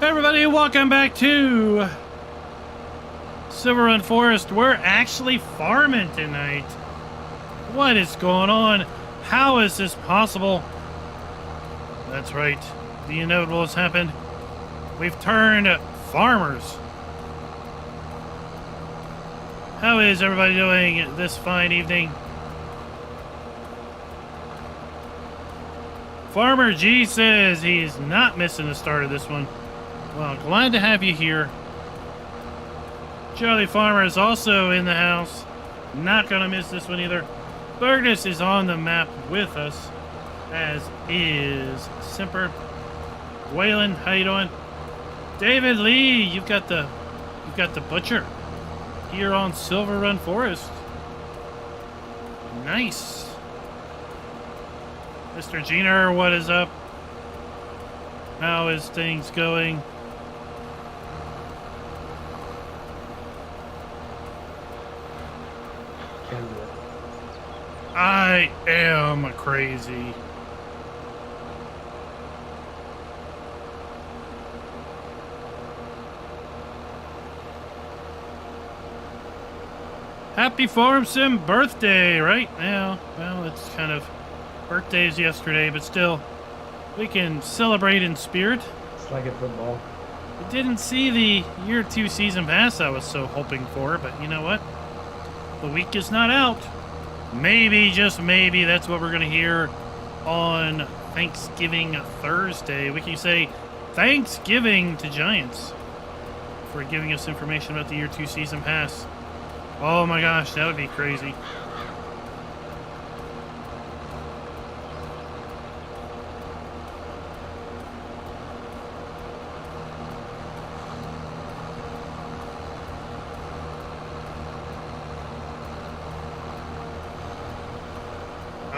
everybody, welcome back to SilverRun Forest. We're actually farming tonight. What is going on? How is this possible? That's right, the inevitable has happened. We've turned farmers. How is everybody doing this fine evening? Farmer G says he's not missing the start of this one. Well, glad to have you here. Charlie Farmer is also in the house. Not gonna miss this one either. Burgess is on the map with us, as is Simper. Waylon, how you doing? David Lee, you've got the butcher here on SilverRun Forest. Nice. Mr. Jeaner, what is up? How is things going? I am crazy. Happy Farm Sim birthday, right? Yeah, well, it's kind of birthdays yesterday, but still, we can celebrate in spirit. It's like a football. I didn't see the year 2 season pass I was so hoping for, but you know what? The week is not out. Maybe, just maybe, that's what we're going to hear on Thanksgiving Thursday. We can say Thanksgiving to Giants for giving us information about the year 2 season pass. Oh my gosh, that would be crazy.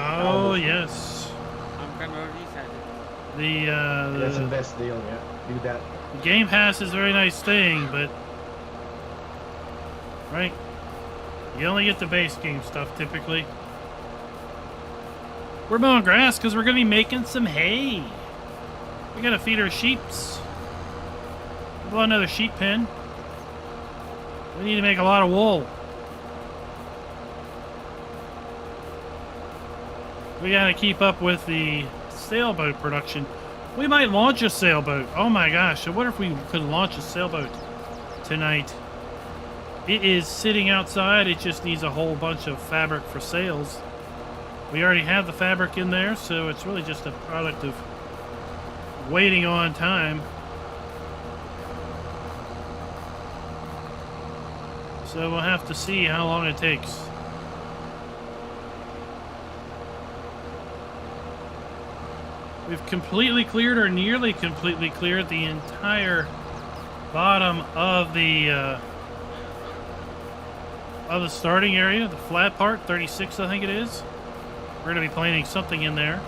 Oh yes. I'm gonna reset it. That's the best deal, yeah. Do that. The Game Pass is a very nice thing, but right, you only get the base game stuff typically. We're mowing grass because we're gonna be making some hay. We gotta feed our sheeps. We want another sheep pen. We need to make a lot of wool. We gotta keep up with the sailboat production. We might launch a sailboat. Oh my gosh, I wonder if we could launch a sailboat tonight. It is sitting outside, it just needs a whole bunch of fabric for sails. We already have the fabric in there, so it's really just a product of waiting on time. So we'll have to see how long it takes. We've completely cleared, or nearly completely cleared, the entire bottom of the starting area, the flat part, 36 I think it is. We're going to be planting something in there.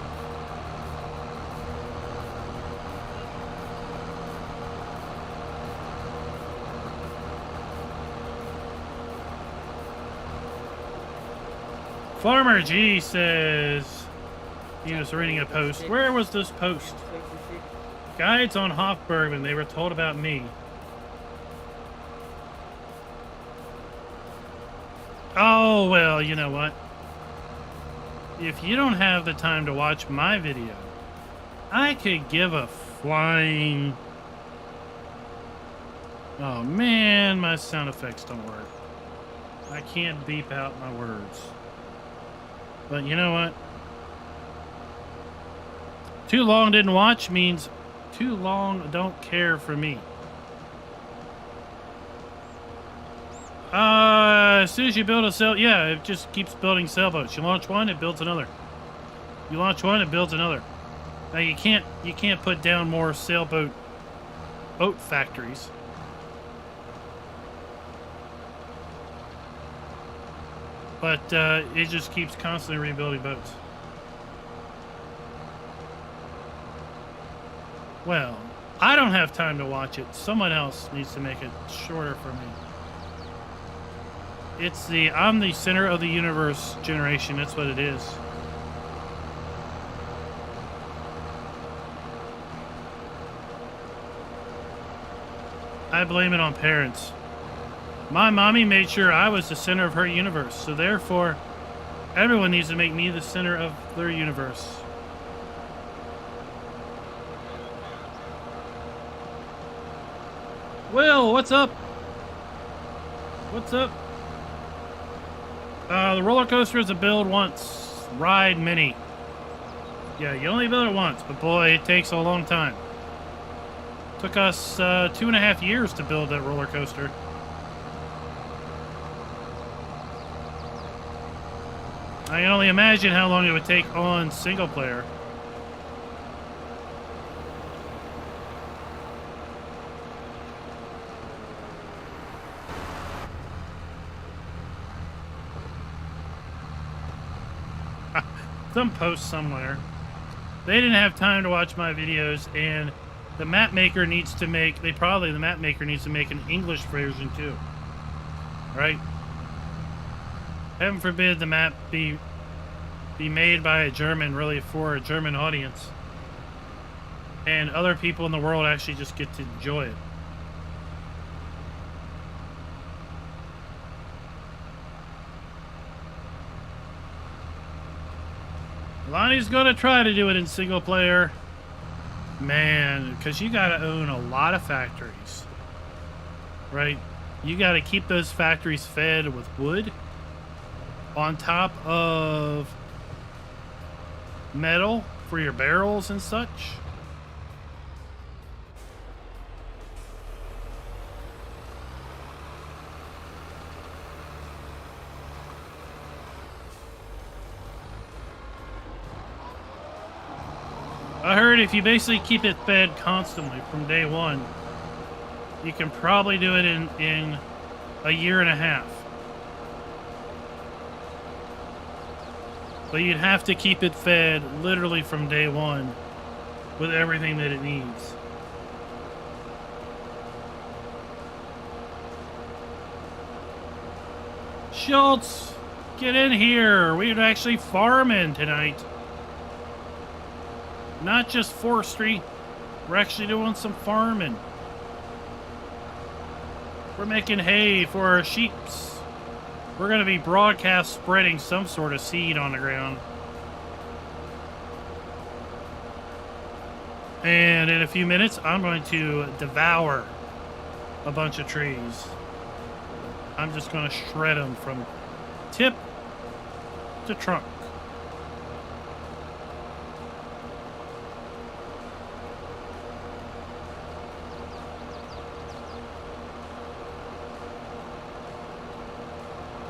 Farmer G says he was reading a post. Where was this post? Guides on Hofbergman. They were told about me. Oh, well, you know what? If you don't have the time to watch my video, I could give a flying... Oh, man, my sound effects don't work. I can't beep out my words. But you know what? Too long didn't watch means too long don't care for me. As soon as you build a sail, yeah, it just keeps building sailboats. You launch one, it builds another. You launch one, it builds another. Now you can't put down more sailboat boat factories. But it just keeps constantly rebuilding boats. Well, I don't have time to watch it. Someone else needs to make it shorter for me. It's the I'm the center of the universe generation. That's what it is. I blame it on parents. My mommy made sure I was the center of her universe, so therefore, everyone needs to make me the center of their universe. Will, what's up? What's up? The roller coaster is a build once, ride many. Yeah, you only build it once, but boy, it takes a long time. Took us 2.5 years to build that roller coaster. I can only imagine how long it would take on single player. Some post somewhere. They didn't have time to watch my videos, and the map maker needs to make, the map maker needs to make an English version too. Right? Heaven forbid the map be made by a German, really for a German audience, and other people in the world actually just get to enjoy it. Lonnie's gonna try to do it in single player. Man, because you gotta own a lot of factories. Right? You gotta keep those factories fed with wood on top of metal for your barrels and such. I heard if you basically keep it fed constantly from day one, you can probably do it in 1.5 years. But you'd have to keep it fed literally from day one with everything that it needs. Schultz, get in here. We're actually farming tonight. Not just forestry, we're actually doing some farming. We're making hay for our sheeps. We're going to be broadcast spreading some sort of seed on the ground. And in a few minutes, I'm going to devour a bunch of trees. I'm just going to shred them from tip to trunk.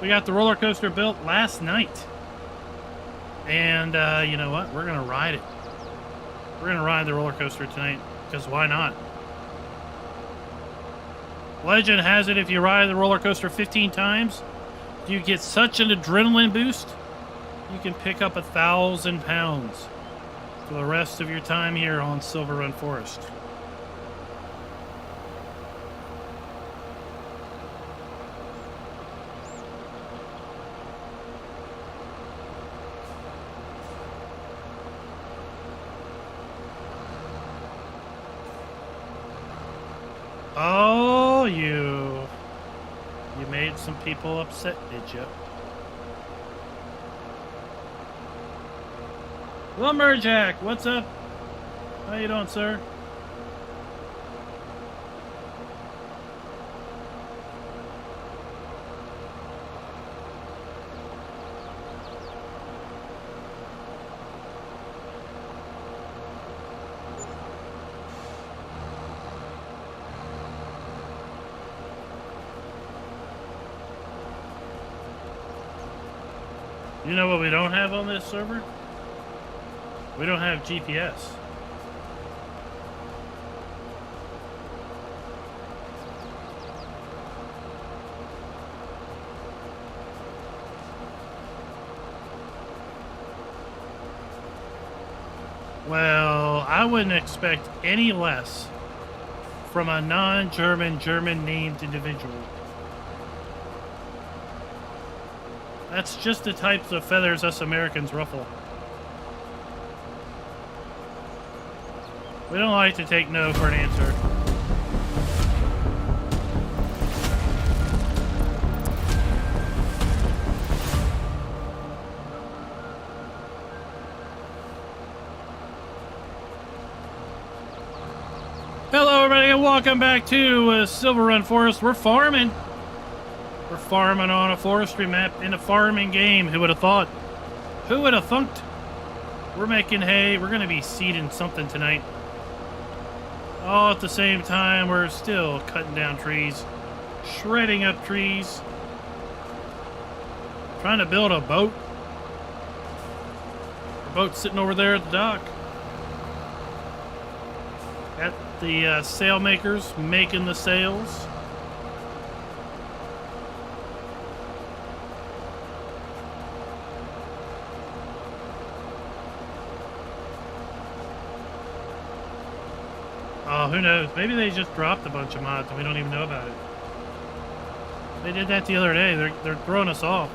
We got the roller coaster built last night. And you know what? We're going to ride it. We're going to ride the roller coaster tonight, because why not? Legend has it if you ride the roller coaster 15 times, you get such an adrenaline boost, you can pick up 1,000 pounds for the rest of your time here on SilverRun Forest. Oh, you made some people upset, did you? Lumberjack, what's up? How you doing, sir? You know what we don't have on this server? We don't have GPS. Well, I wouldn't expect any less from a non-German, German-named individual. That's just the types of feathers us Americans ruffle. We don't like to take no for an answer. welcome back to SilverRun Forest. We're farming. We're farming on a forestry map in a farming game. Who would have thought? Who would have thunked? We're making hay. We're going to be seeding something tonight. All at the same time, we're still cutting down trees, shredding up trees, trying to build a boat. The boat's sitting over there at the dock. Got the sail makers making the sails. Oh, who knows? Maybe they just dropped a bunch of mods and we don't even know about it. They did that the other day. They're throwing us off.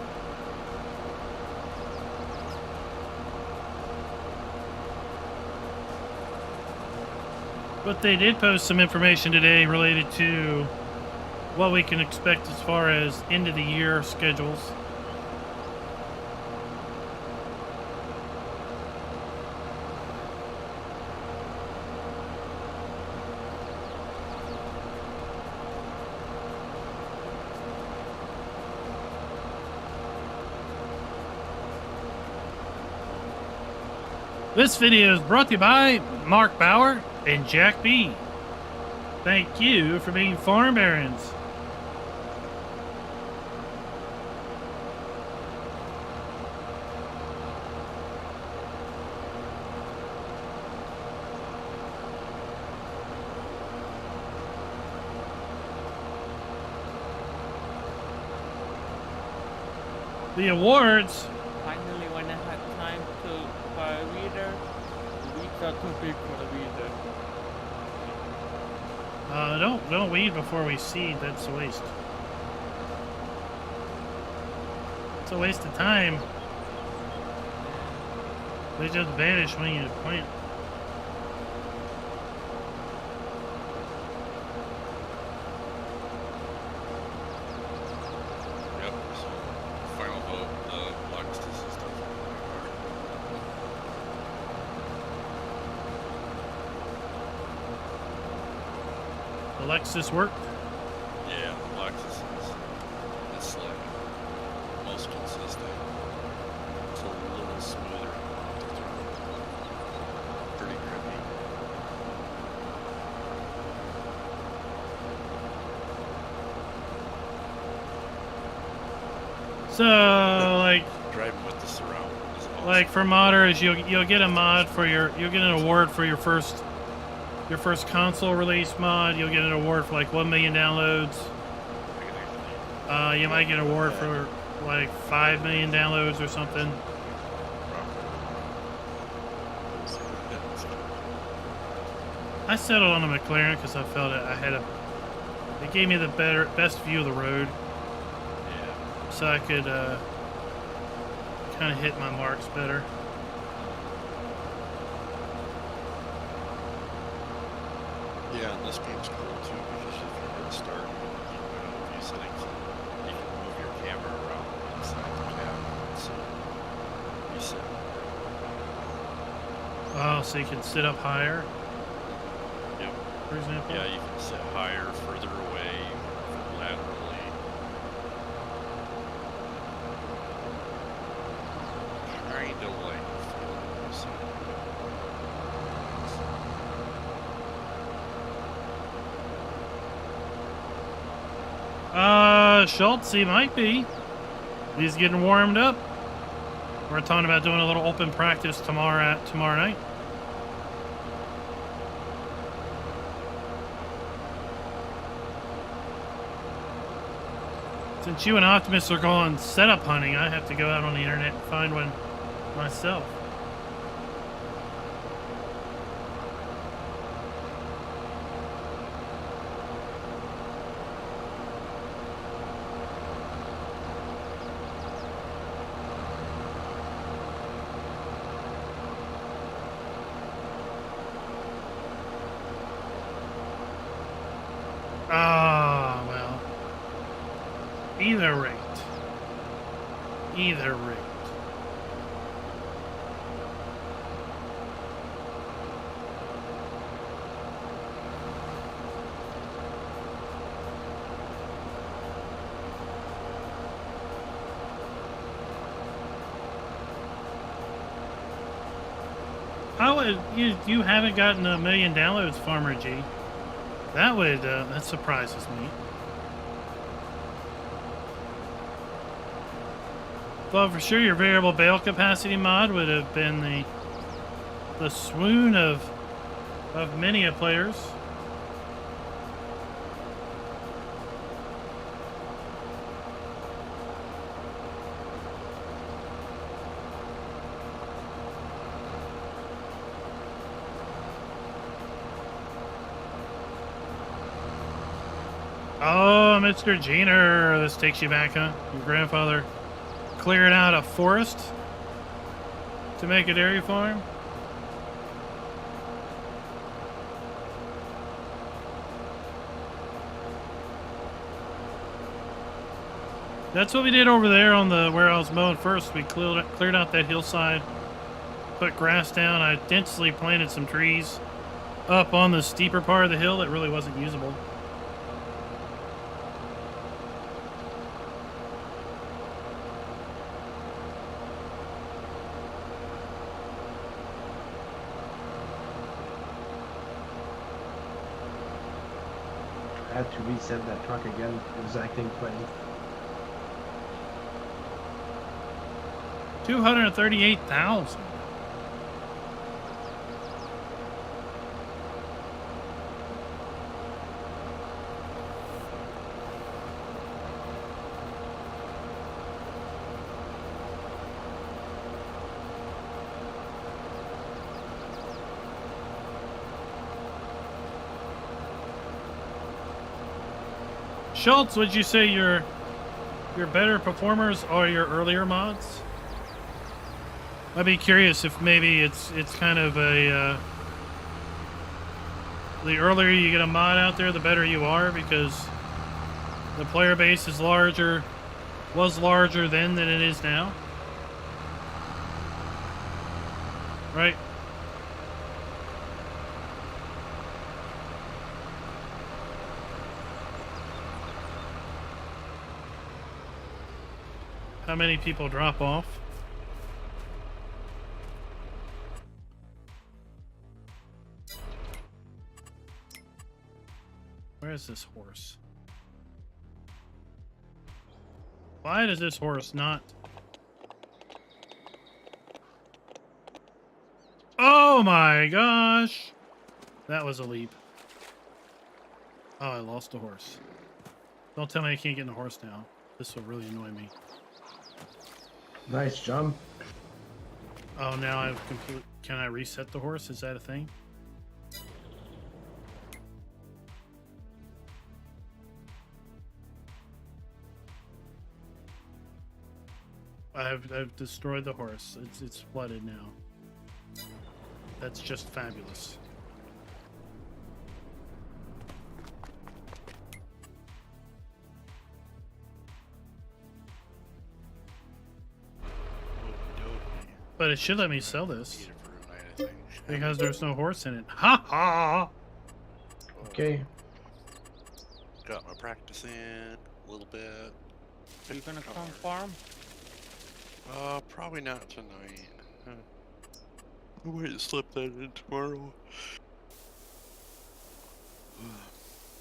But they did post some information today related to what we can expect as far as end of the year schedules. This video is brought to you by Mark Bauer and Jack B. Thank you for being farm barons. The awards. Finally, when I had time to buy a weeder, the weeds are too big for the weeder. Don't weed before we seed. That's a waste. It's a waste of time. They just vanish when you plant. Yep, so final vote, the Lexus is definitely Alexis worked. yeah, the Lexus is slick, most consistent. It's a little smoother to throw. Pretty grippy. So, like Driving with the surround is awesome. like for modders, you'll get a mod for you'll get an award for your first console release mod. You'll get an award for like 1 million downloads. You might get an award for like 5 million downloads or something. I settled on a McLaren because I felt it. It gave me the best view of the road, Yeah. so I could kind of hit my marks better. Yeah, and this game's cool too because if you're going to start, you can move settings. You can move your camera around inside the cab. So you sit. Oh, so you can sit up higher, Yep. for example. Yeah, you can sit higher, further away, laterally. Kinda like Schultz, he might be. He's getting warmed up. We're talking about doing a little open practice tomorrow night. Since you and Optimus are going setup hunting, I have to go out on the internet and find one myself. Ah, well. Either rate. How would you haven't gotten 1 million downloads, Farmer G? That would that surprises me. Well, for sure, your variable bale capacity mod would have been the swoon of many a players. Oh, Mr. Jeaner, this takes you back, huh? Your grandfather cleared out a forest to make a dairy farm? That's what we did over there on the where I was mowing first. We cleared out that hillside, put grass down. I densely planted some trees up on the steeper part of the hill that really wasn't usable. I had to reset that truck again. It was acting funny. 238,000. Schultz, would you say your better performers are your earlier mods? I'd be curious if maybe it's kind of a the earlier you get a mod out there, the better you are, because the player base is was larger then than it is now, right? How many people drop off? Where is this horse? Why does this horse not? Oh my gosh! That was a leap. Oh, I lost a horse. Don't tell me I can't get in a horse now. This will really annoy me. Nice jump. Oh, now I've complete. Can I reset the horse? Is that a thing? I've destroyed the horse. It's flooded now. That's just fabulous. But it should let me sell this because there's no horse in it. Ha ha! Okay. Got my practice in a little bit. Are you gonna come farm? Probably not tonight. I'll wait to slip that in tomorrow.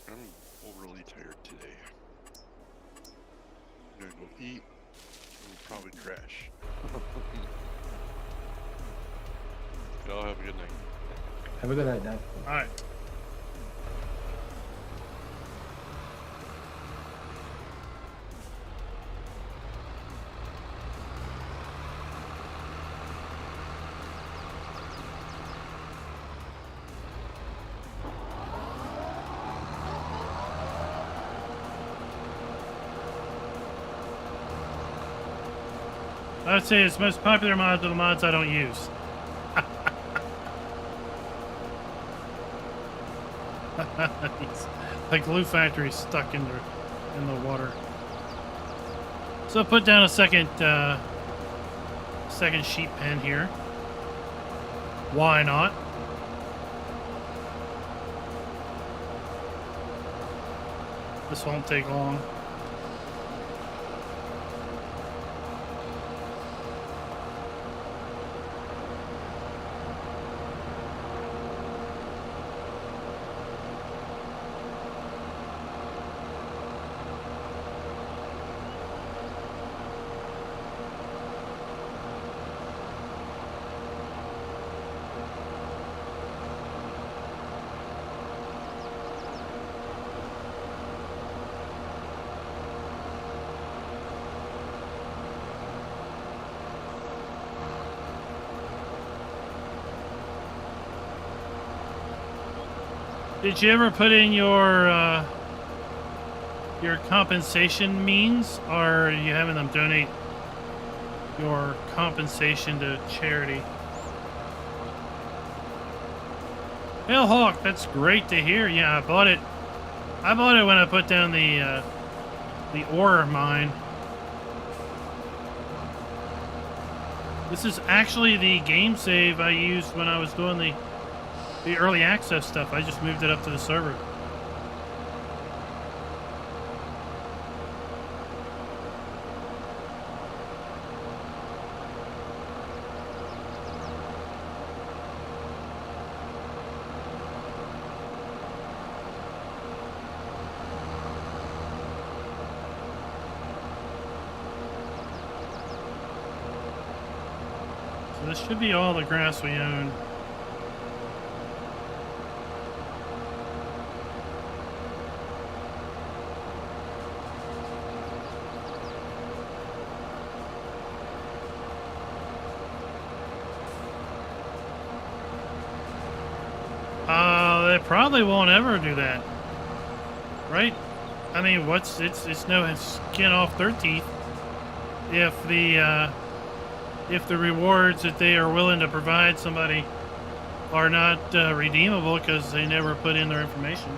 I'm overly tired today. I'm gonna go eat and probably crash. Y'all have a good night. Have a good night, Dad. All right. I would say its most popular mods are the mods I don't use. Like glue factory stuck in the water. So put down a second sheep pen here. Why not? This won't take long. Did you ever put in your compensation means, or are you having them donate your compensation to charity? Hellhawk, that's great to hear. Yeah, I bought it. I bought it when I put down the ore mine. This is actually the game save I used when I was doing the early access stuff. I just moved it up to the server. This should be all the grass we own. They probably won't ever do that, right? I mean, it's no skin off their teeth if the rewards that they are willing to provide somebody are not redeemable because they never put in their information.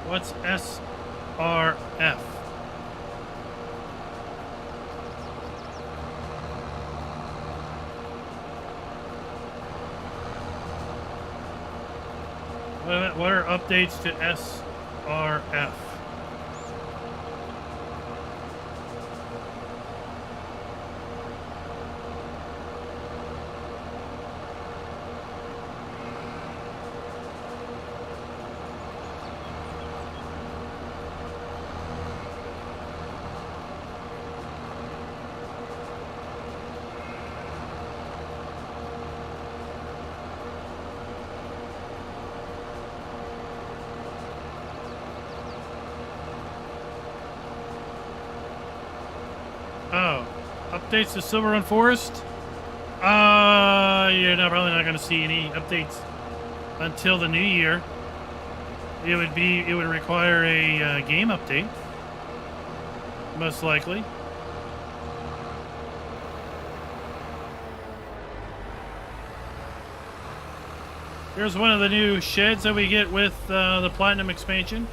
What's SRF? What are updates to SRF? Oh, updates to SilverRun Forest? You're probably not going to see any updates until the new year. It would require a game update, most likely. Here's one of the new sheds that we get with the Platinum expansion.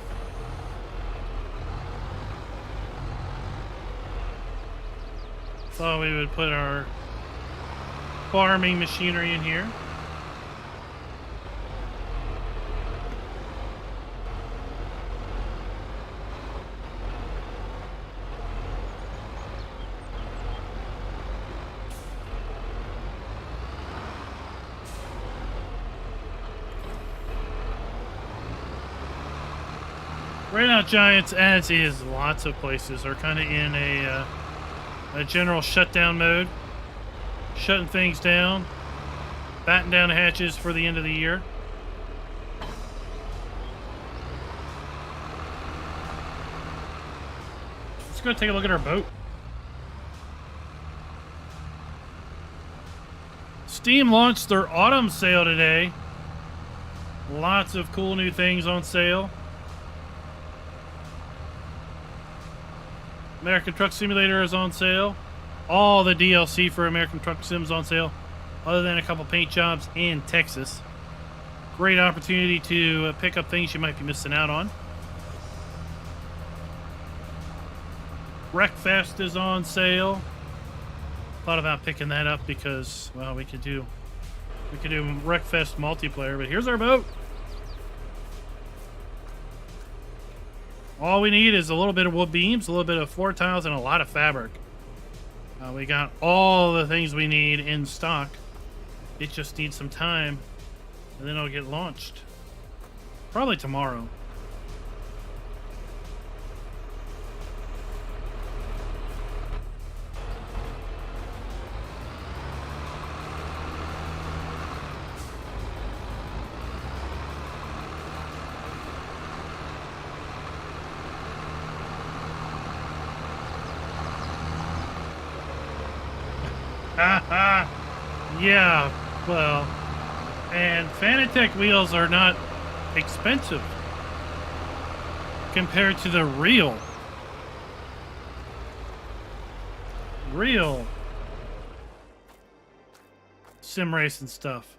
Thought we would put our farming machinery in here. Right now, Giants, as is lots of places, are kind of in a general shutdown mode, shutting things down, batten down the hatches for the end of the year. Let's go take a look at our boat. Steam launched their autumn sale today. Lots of cool new things on sale. American Truck Simulator is on sale. All the DLC for American Truck Sim's on sale, other than a couple paint jobs in Texas. Great opportunity to pick up things you might be missing out on. Wreckfest is on sale. Thought about picking that up because, well, we could do Wreckfest multiplayer, but here's our boat. All we need is a little bit of wood beams, a little bit of floor tiles, and a lot of fabric. We got all the things we need in stock. It just needs some time, and then it'll get launched. Probably tomorrow. Yeah, well, And Fanatec wheels are not expensive compared to the real sim racing stuff.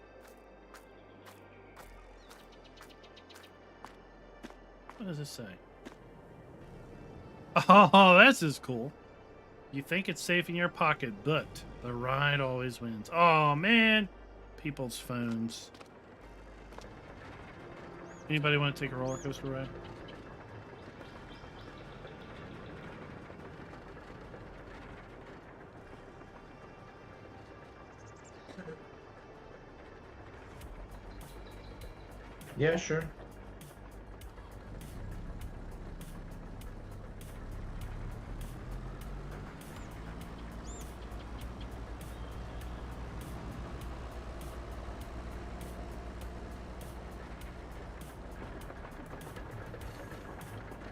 What does it say? Oh, this is cool. You think it's safe in your pocket, but the ride always wins. Oh, man. People's phones. Anybody want to take a roller coaster ride? Yeah, sure.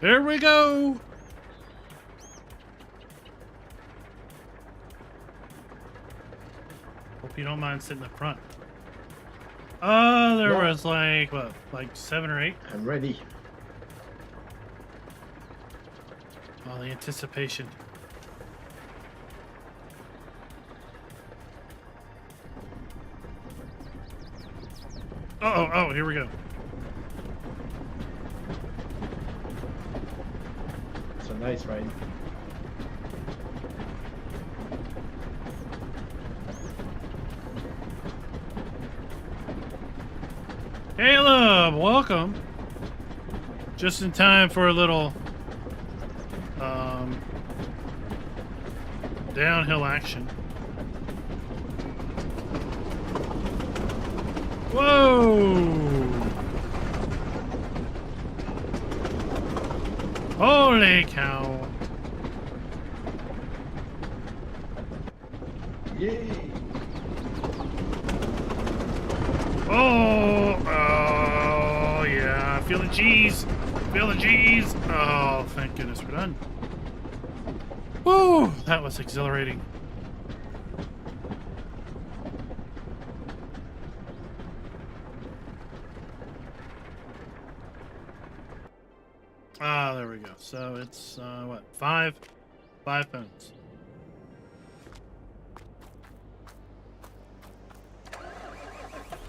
There we go. Hope you don't mind sitting up front. Oh, there No. was like, what, like 7 or 8? I'm ready. Oh, the anticipation. Oh, here we go. So nice, right? Caleb, welcome. Just in time for a little downhill action. Whoa! Holy cow! Yay! Oh, yeah. Feel the G's. Feel the G's. Oh, thank goodness we're done. Woo, that was exhilarating. Ah, there we go. So it's, what, 5 phones.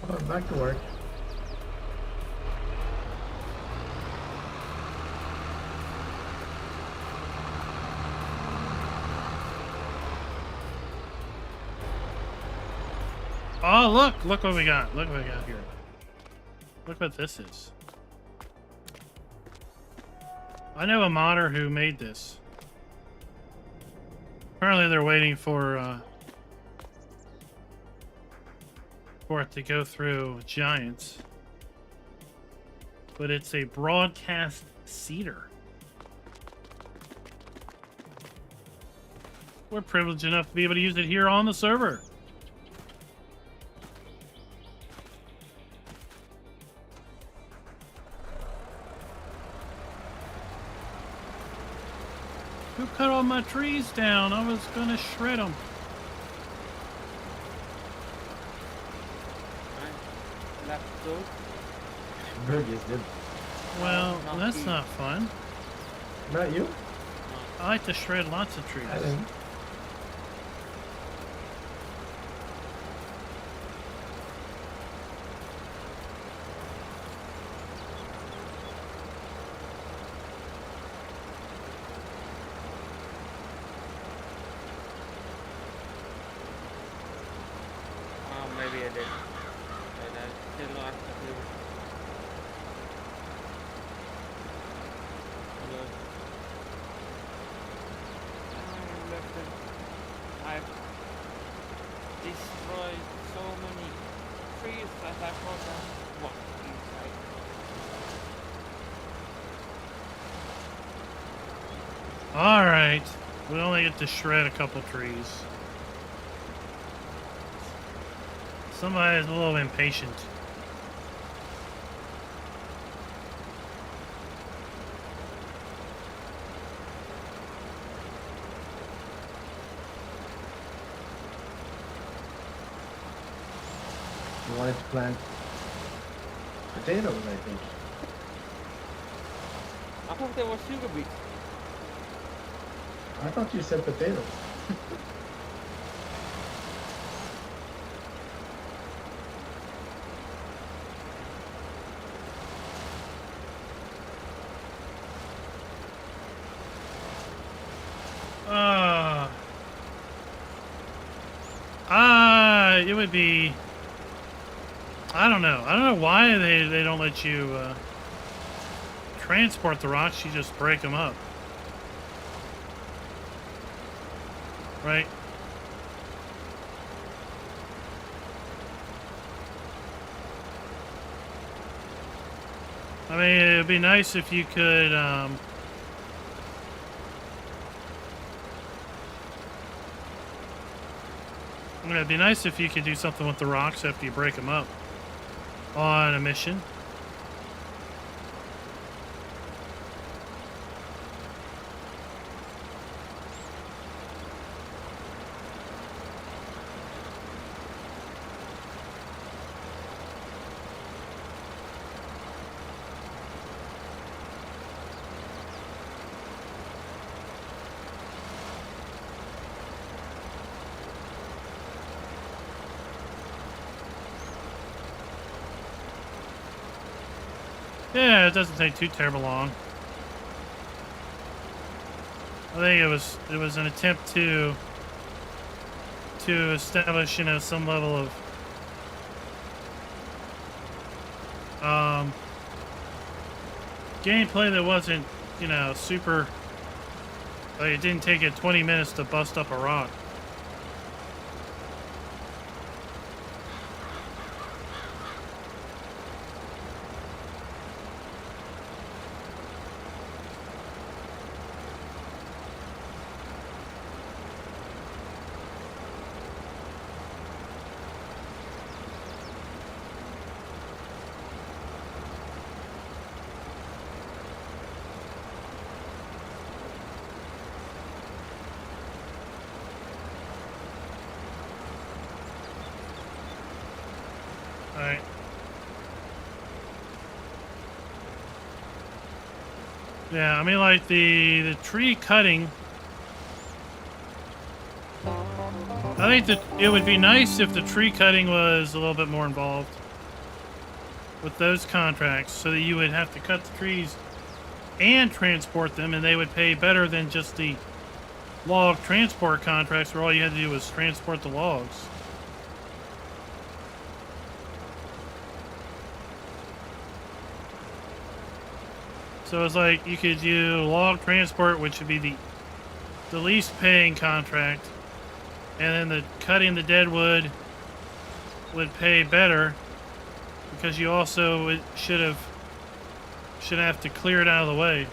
Oh, back to work. Oh, look what we got. Look what we got here. Look what this is. I know a modder who made this. Apparently they're waiting for it to go through Giants. But it's a broadcast seeder. We're privileged enough to be able to use it here on the server. Who cut all my trees down? I was gonna shred them. Left go. Burgess did. Well, Not that's you. not fun. Not you? I like to shred lots of trees. I didn't. Maybe I did. But I still want to do. Hello. I've destroyed so many trees that I forgot what inside. All right, we only get to shred a couple trees. Somebody's a little impatient. You wanted to plant potatoes, I think. I thought there was sugar beets. I thought you said potatoes. It would be, I don't know. I don't know why they don't let you transport the rocks. You just break them up. Right? I mean, it'd be nice if you could, it'd be nice if you could do something with the rocks after you break them up on a mission. Yeah, it doesn't take too terrible long. I think it was an attempt to establish, you know, some level of gameplay that wasn't, you know, super. Like, it didn't take it 20 minutes to bust up a rock. Alright. Yeah, I mean, like, the tree cutting, I think that it would be nice if the tree cutting was a little bit more involved with those contracts, so that you would have to cut the trees and transport them, and they would pay better than just the log transport contracts where all you had to do was transport the logs. So it's like you could do log transport, which would be the least paying contract, and then the cutting the dead wood would pay better because you also should have to clear it out of the way.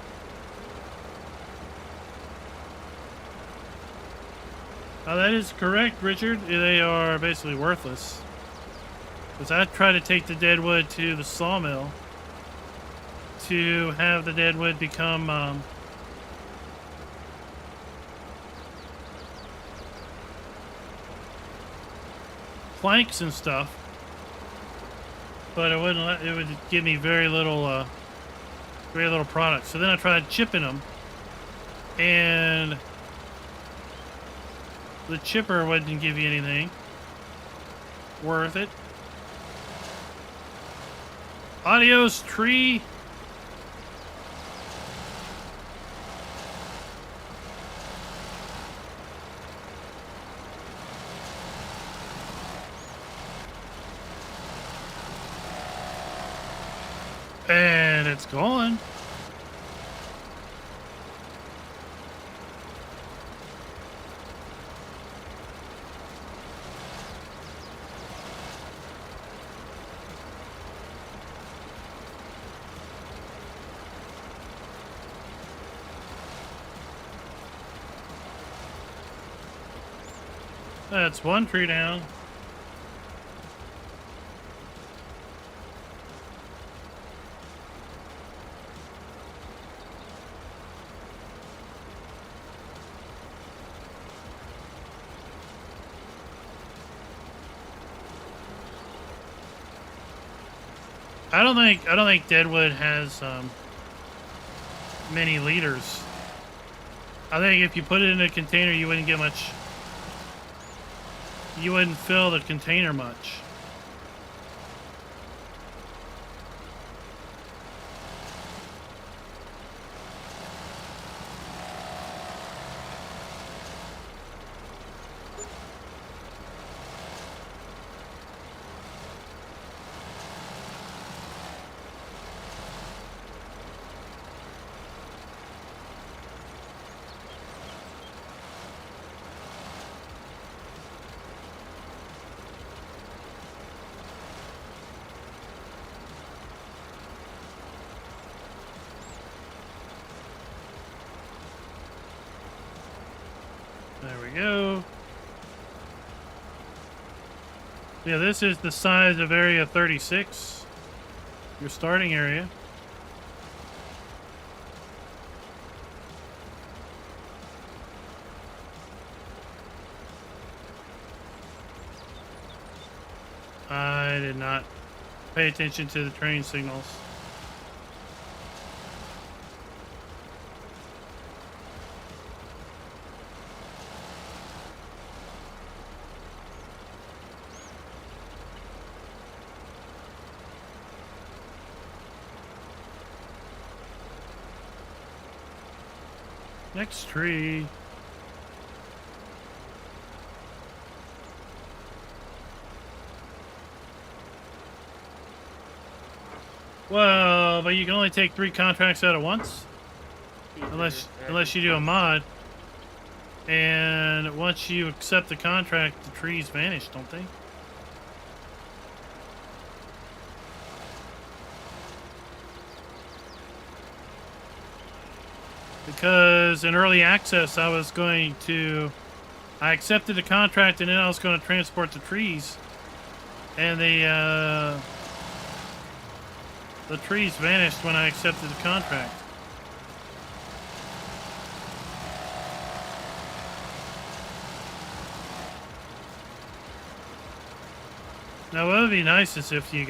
That is correct, Richard. They are basically worthless. Because I try to take the dead wood to the sawmill to have the dead wood become planks and stuff, but it wouldn't. It would give me very little product. So then I tried chipping them, and the chipper wouldn't give you anything worth it. Adios, tree. And it's gone. That's one tree down. I don't think Deadwood has many liters. I think if you put it in a container, you wouldn't get much. You wouldn't fill the container much. There we go. Yeah, this is the size of Area 36, your starting area. I did not pay attention to the train signals. Next tree. Well, but you can only take 3 contracts out at once, unless you do a mod. And once you accept the contract, the trees vanish, don't they? Because in early access, I accepted the contract and then I was going to transport the trees, and the trees vanished when I accepted the contract. Now, what would be nice is if you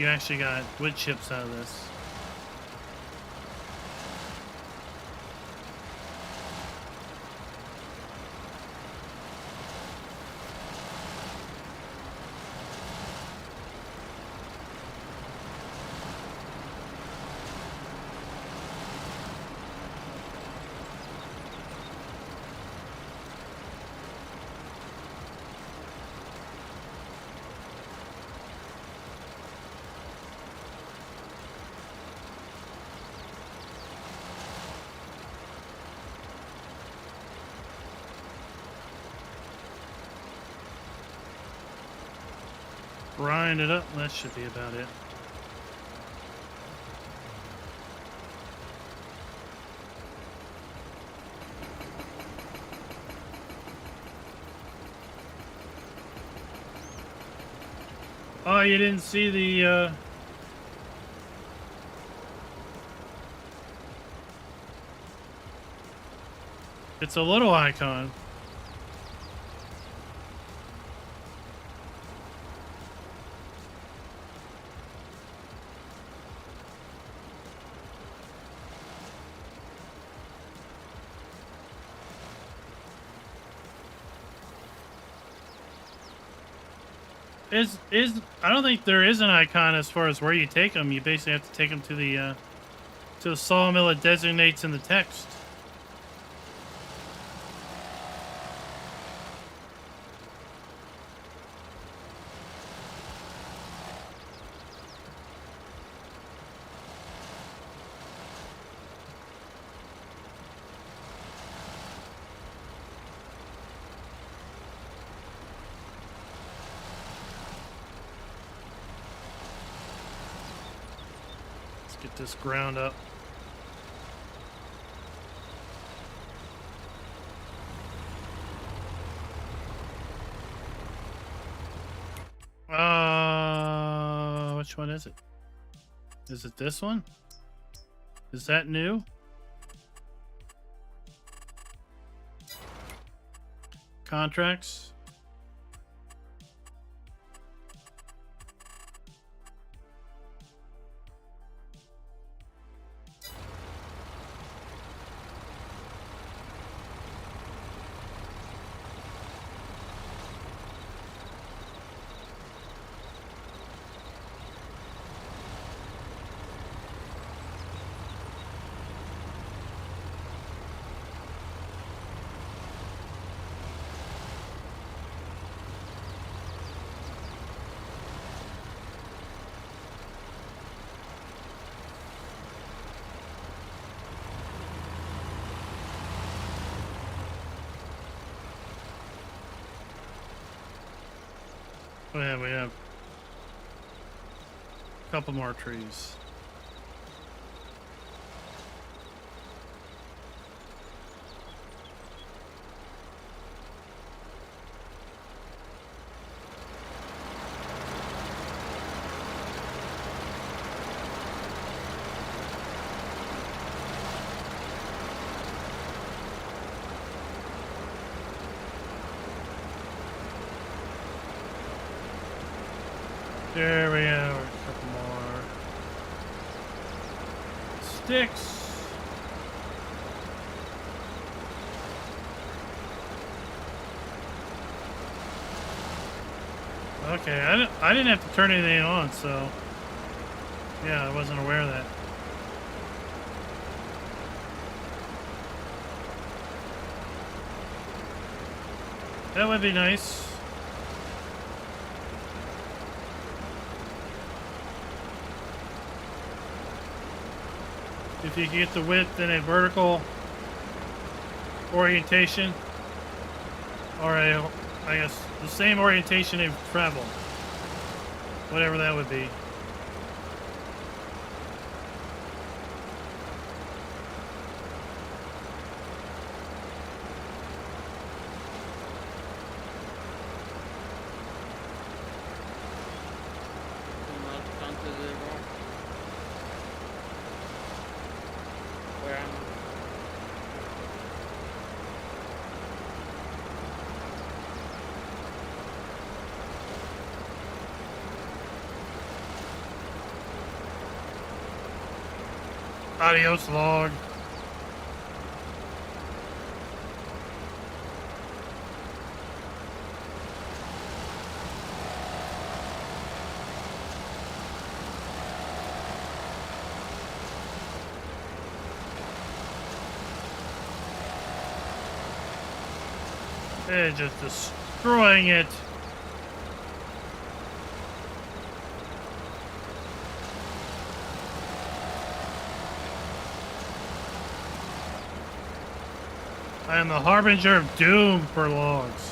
actually got wood chips out of this. Grind it up, that should be about it. Oh, you didn't see the it's a little icon. I don't think there is an icon as far as where you take them. You basically have to take them to the sawmill it designates in the text. Get this ground up. Which one is it? Is it this one? Is that new? Contracts. Oh yeah, we have a couple more trees. There we have a couple more sticks. Okay, I didn't have to turn anything on, so yeah, I wasn't aware of that. That would be nice. If you get the width in a vertical orientation, or I guess the same orientation of travel, whatever that would be. Adios, log. They're just destroying it. I am the harbinger of doom for logs.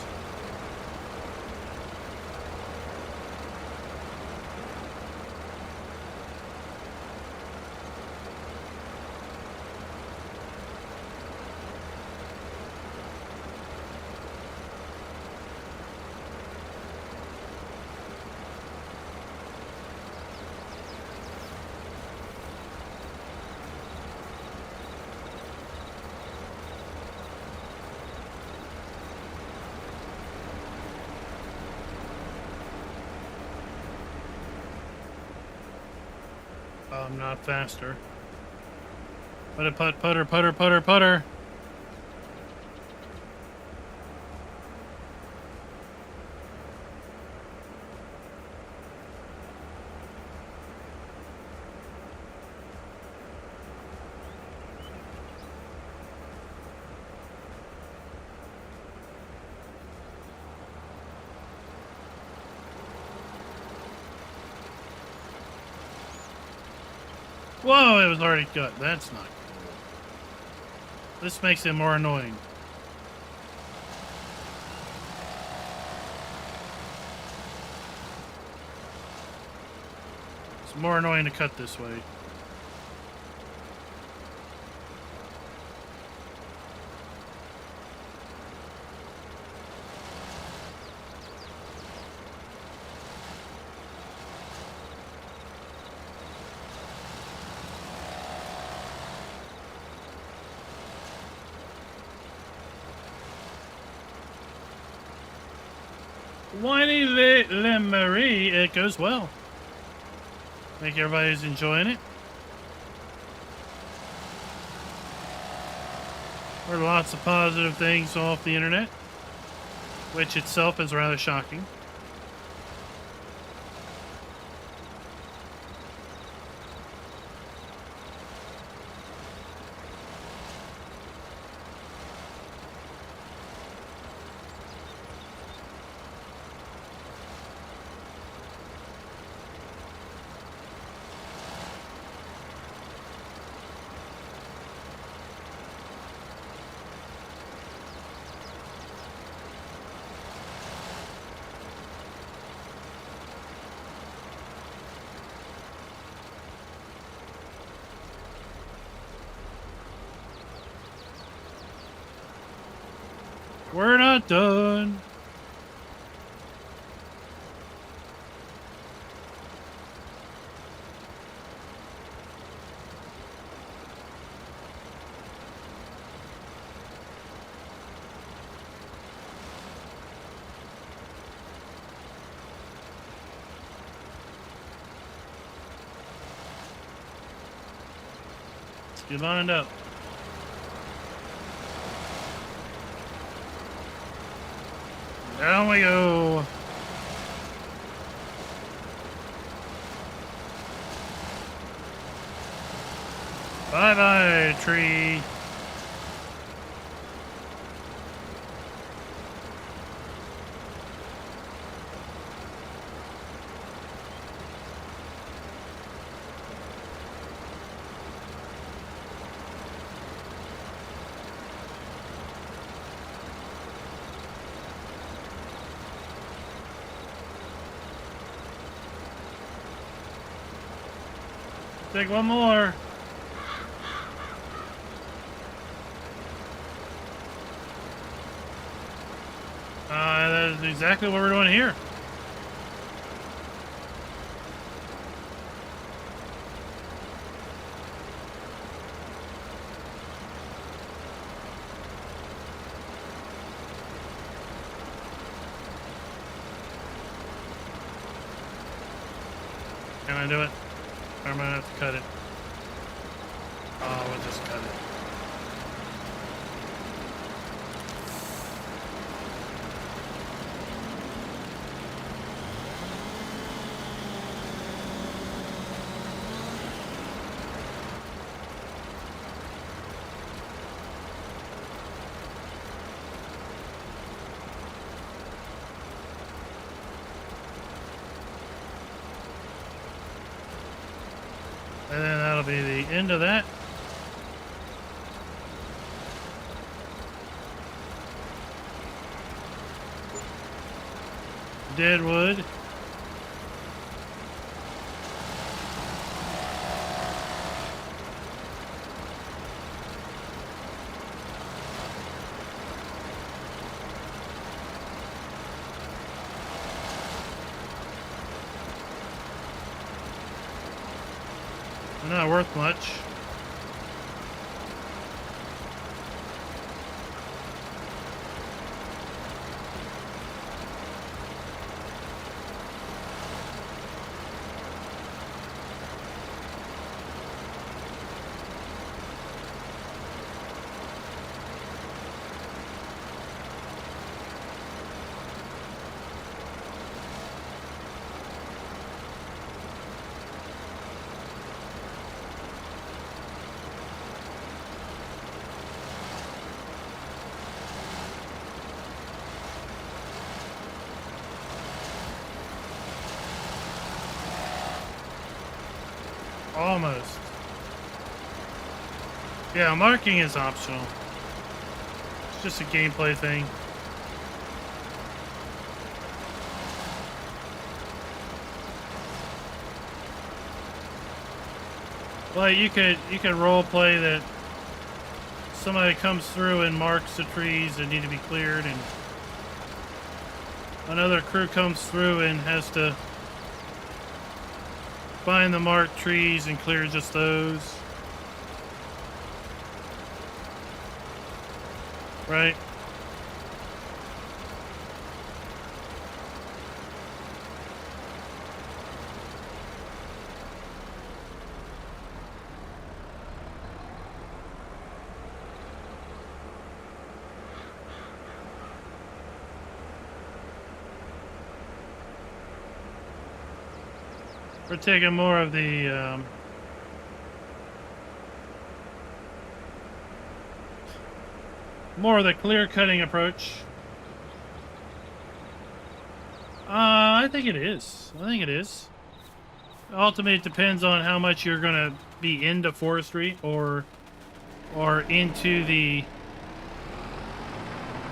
I'm not faster. Putter, putter, putter, putter, putter. Whoa, it was already cut. That's not cool. This makes it more annoying. It's more annoying to cut this way. Whiny Le Marie, it goes well. I think everybody's enjoying it. Heard lots of positive things off the internet, which itself is rather shocking. We're not done. Let's get lined up. Down we go. Bye-bye, tree. Take one more. That is exactly what we're doing here. Can I do it? Or am I gonna have to cut it? Oh, we'll just cut it. And then that'll be the end of that. Dead wood. Not worth much. Almost. Yeah, marking is optional. It's just a gameplay thing. Well, you could role play that somebody comes through and marks the trees that need to be cleared, and another crew comes through and has to find the marked trees and clear just those. Right? We're taking more of the clear cutting approach. I think it is. Ultimately, it depends on how much you're gonna be into forestry or into the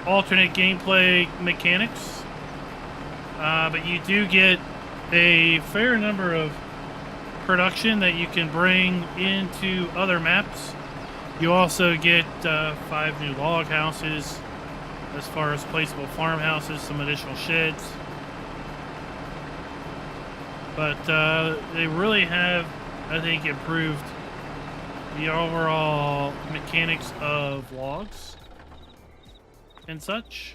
alternate gameplay mechanics. But you do get a fair number of production that you can bring into other maps. You also get 5 new log houses, as far as placeable farmhouses, some additional sheds. But they really have, I think, improved the overall mechanics of logs and such.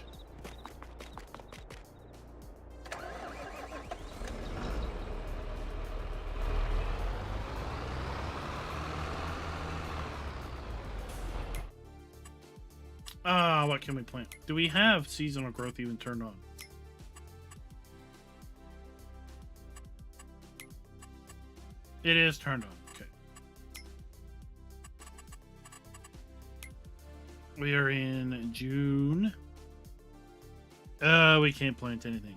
What can we plant? Do we have seasonal growth even turned on? It is turned on. Okay. We are in June. We can't plant anything.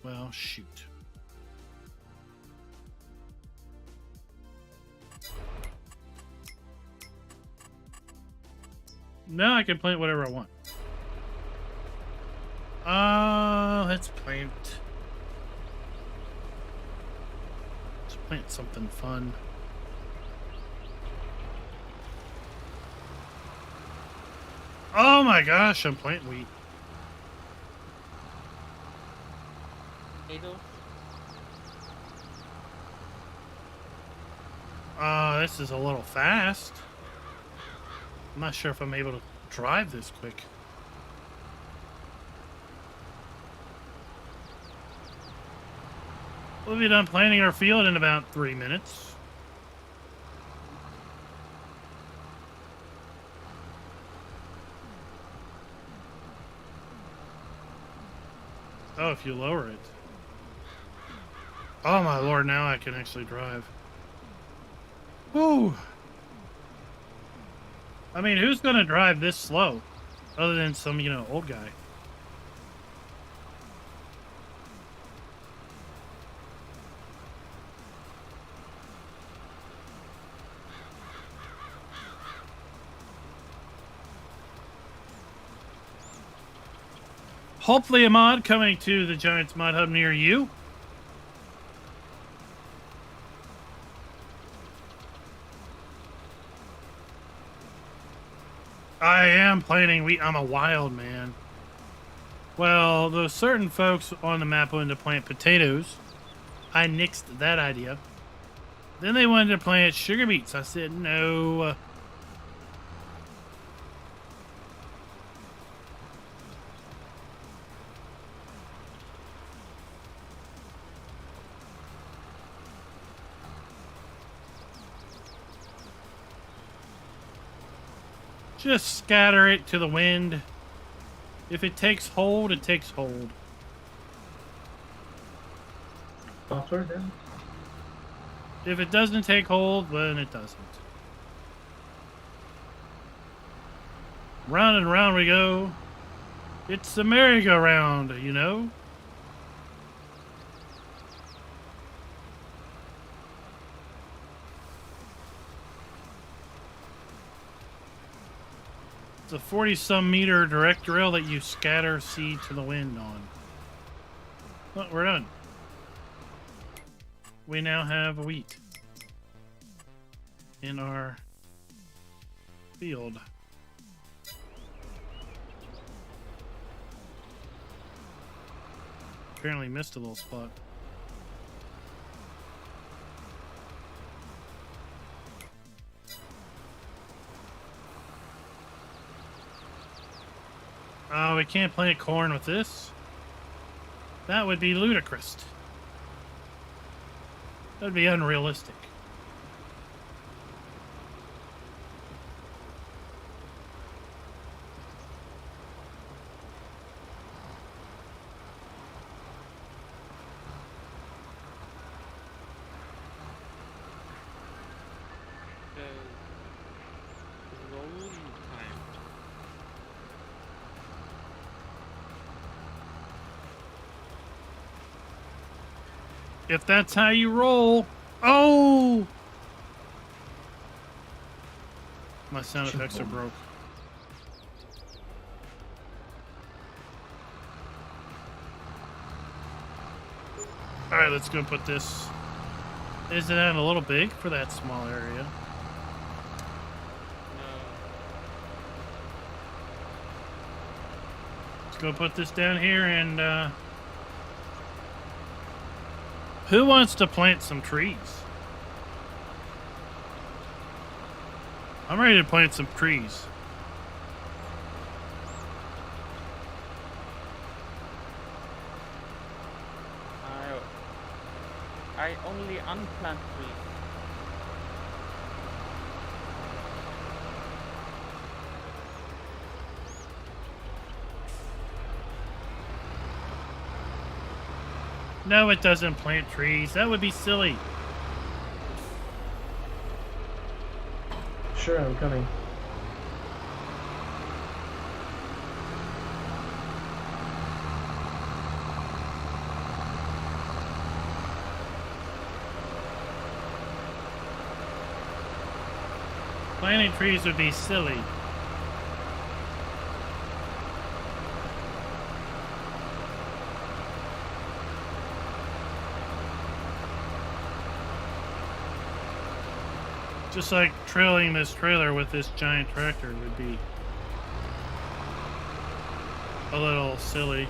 Well, shoot. Now I can plant whatever I want. Let's plant something fun. Oh my gosh, I'm planting wheat. Potatoes? This is a little fast. I'm not sure if I'm able to drive this quick. We'll be done planting our field in about 3 minutes. Oh, if you lower it. Oh my lord, now I can actually drive. Woo! I mean, who's gonna drive this slow? Other than some, you know, old guy. Hopefully a mod coming to the Giants mod hub near you. I am planting wheat. I'm a wild man. Well, those certain folks on the map wanted to plant potatoes. I nixed that idea. Then they wanted to plant sugar beets. I said no. Just scatter it to the wind. If it takes hold, it takes hold. Software then? If it doesn't take hold, then it doesn't. Round and round we go. It's the merry-go-round, you know? It's a 40-some meter direct drill that you scatter seed to the wind on. Well, we're done. We now have wheat in our field. Apparently missed a little spot. Oh, we can't plant corn with this. That would be ludicrous. That would be unrealistic. Rolling time. If that's how you roll. Oh! My sound effects are broke. Alright, let's go put this. Is it a little big for that small area? go put this down here and who wants to plant some trees? I'm ready to plant some trees. I only unplant trees. No, it doesn't plant trees. That would be silly. Sure, I'm coming. Planting trees would be silly. Just like trailing this trailer with this giant tractor would be a little silly.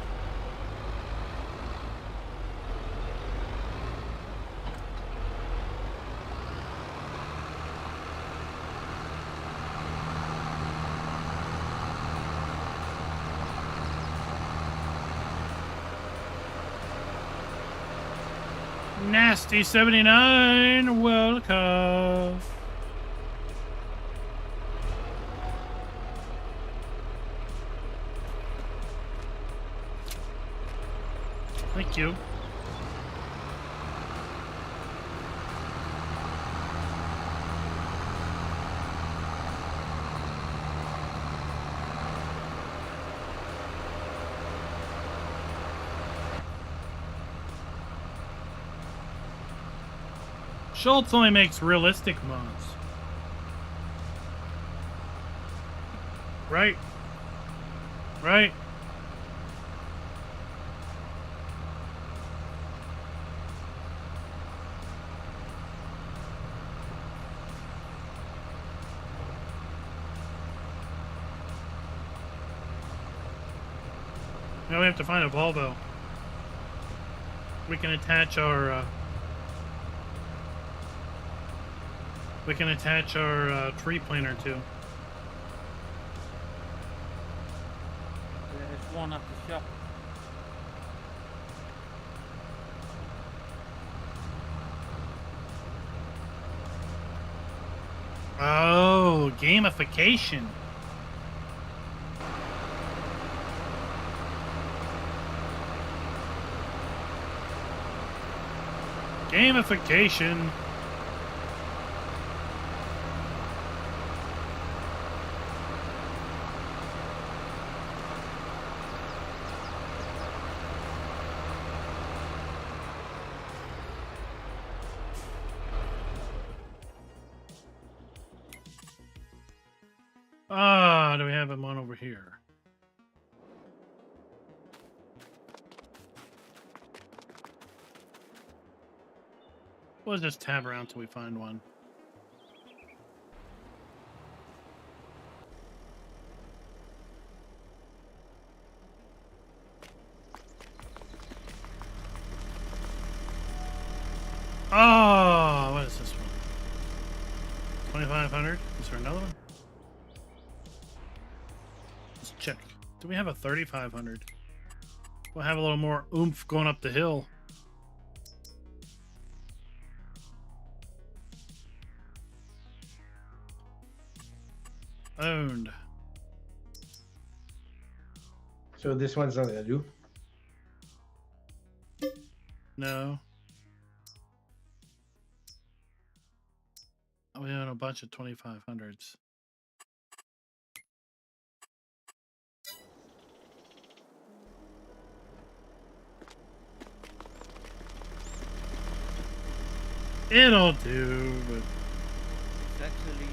Nasty 79, welcome. Thank you. Schultz only makes realistic mods. Right? Right? Now we have to find a Volvo. We can attach our tree planter to. There's one at the shop. Oh, gamification. Gamification. Ah, do we have him on over here? We'll just tab around till we find one. Oh, what is this one? 2,500? Is there another one? Let's check. Do we have a 3,500? We'll have a little more oomph going up the hill. Owned. So this one's not gonna do. No. We own a bunch of 2,500s. It'll do, but It's actually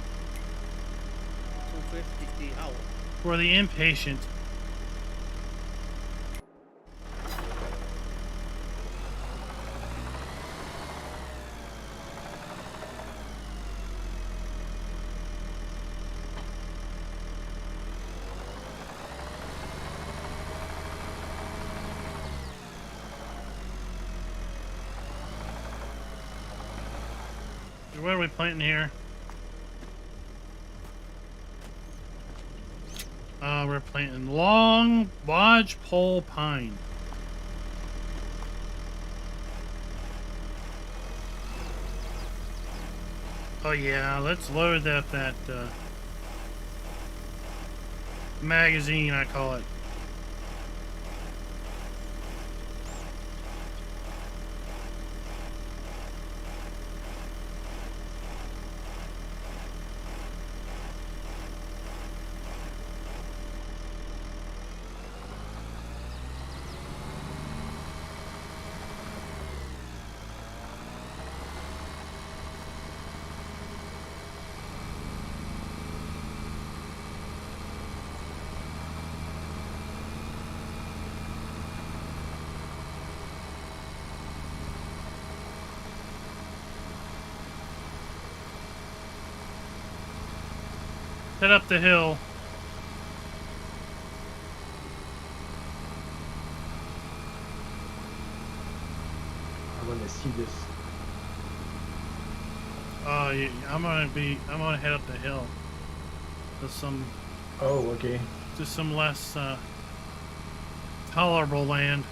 250 the hour. for the impatient. What are we planting here? We're planting long lodgepole pine. Oh yeah, let's load up that magazine, I call it. Head up the hill. I want to see this. I'm gonna head up the hill. To some Oh, okay. less tolerable land.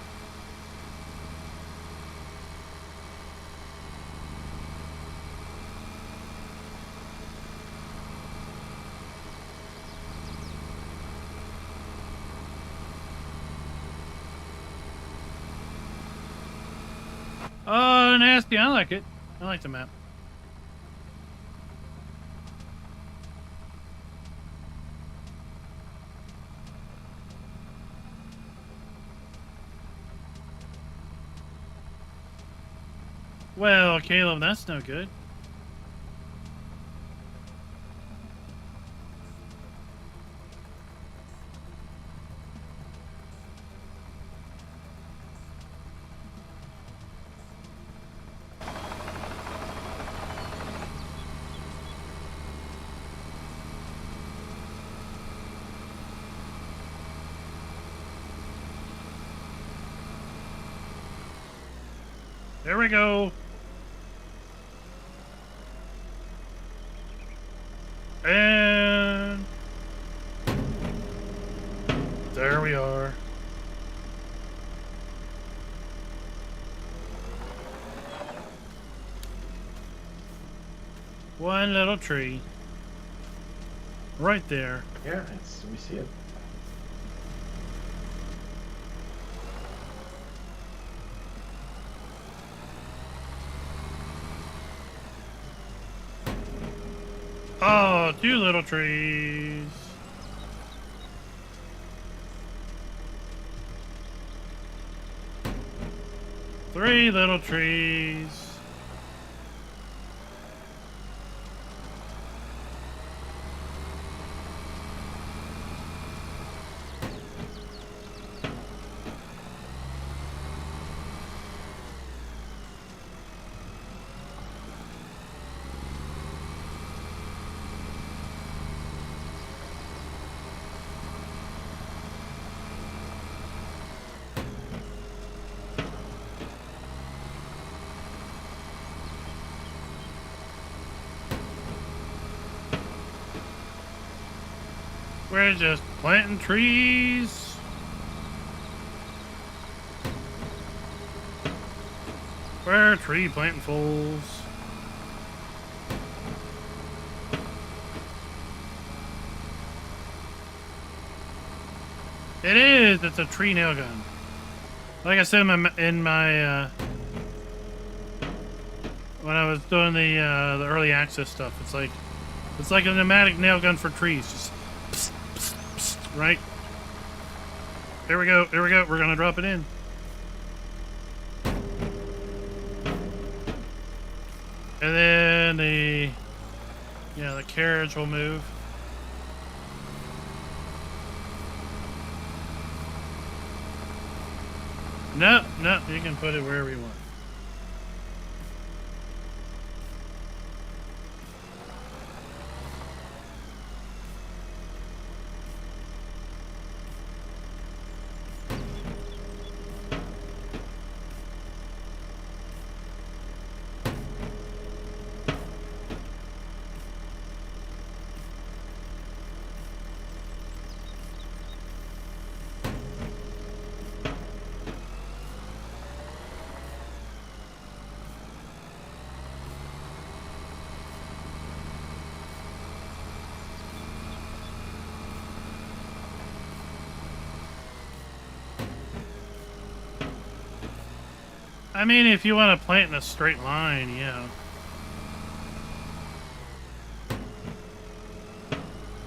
Oh, nasty. I like it. I like the map. Well, Caleb, that's no good. There we go. And there we are. One little tree. Right there. Yeah, we see it. Oh, two little trees. Three little trees. We're just planting trees. We're tree planting fools. It is. It's a tree nail gun. Like I said in my when I was doing the early access stuff, it's like a pneumatic nail gun for trees. Just psst, psst, psst, right? There we go. There we go. We're gonna drop it in. And then the carriage will move. No, you can put it wherever you want. I mean, if you want to plant in a straight line, yeah.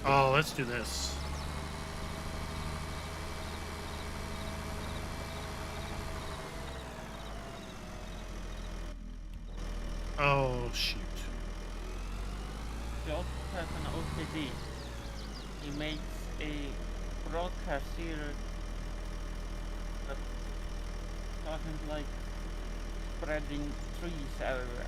Oh, let's do this. Oh, shoot. He also has an OCD. He makes a broadcast here that doesn't like spreading trees everywhere.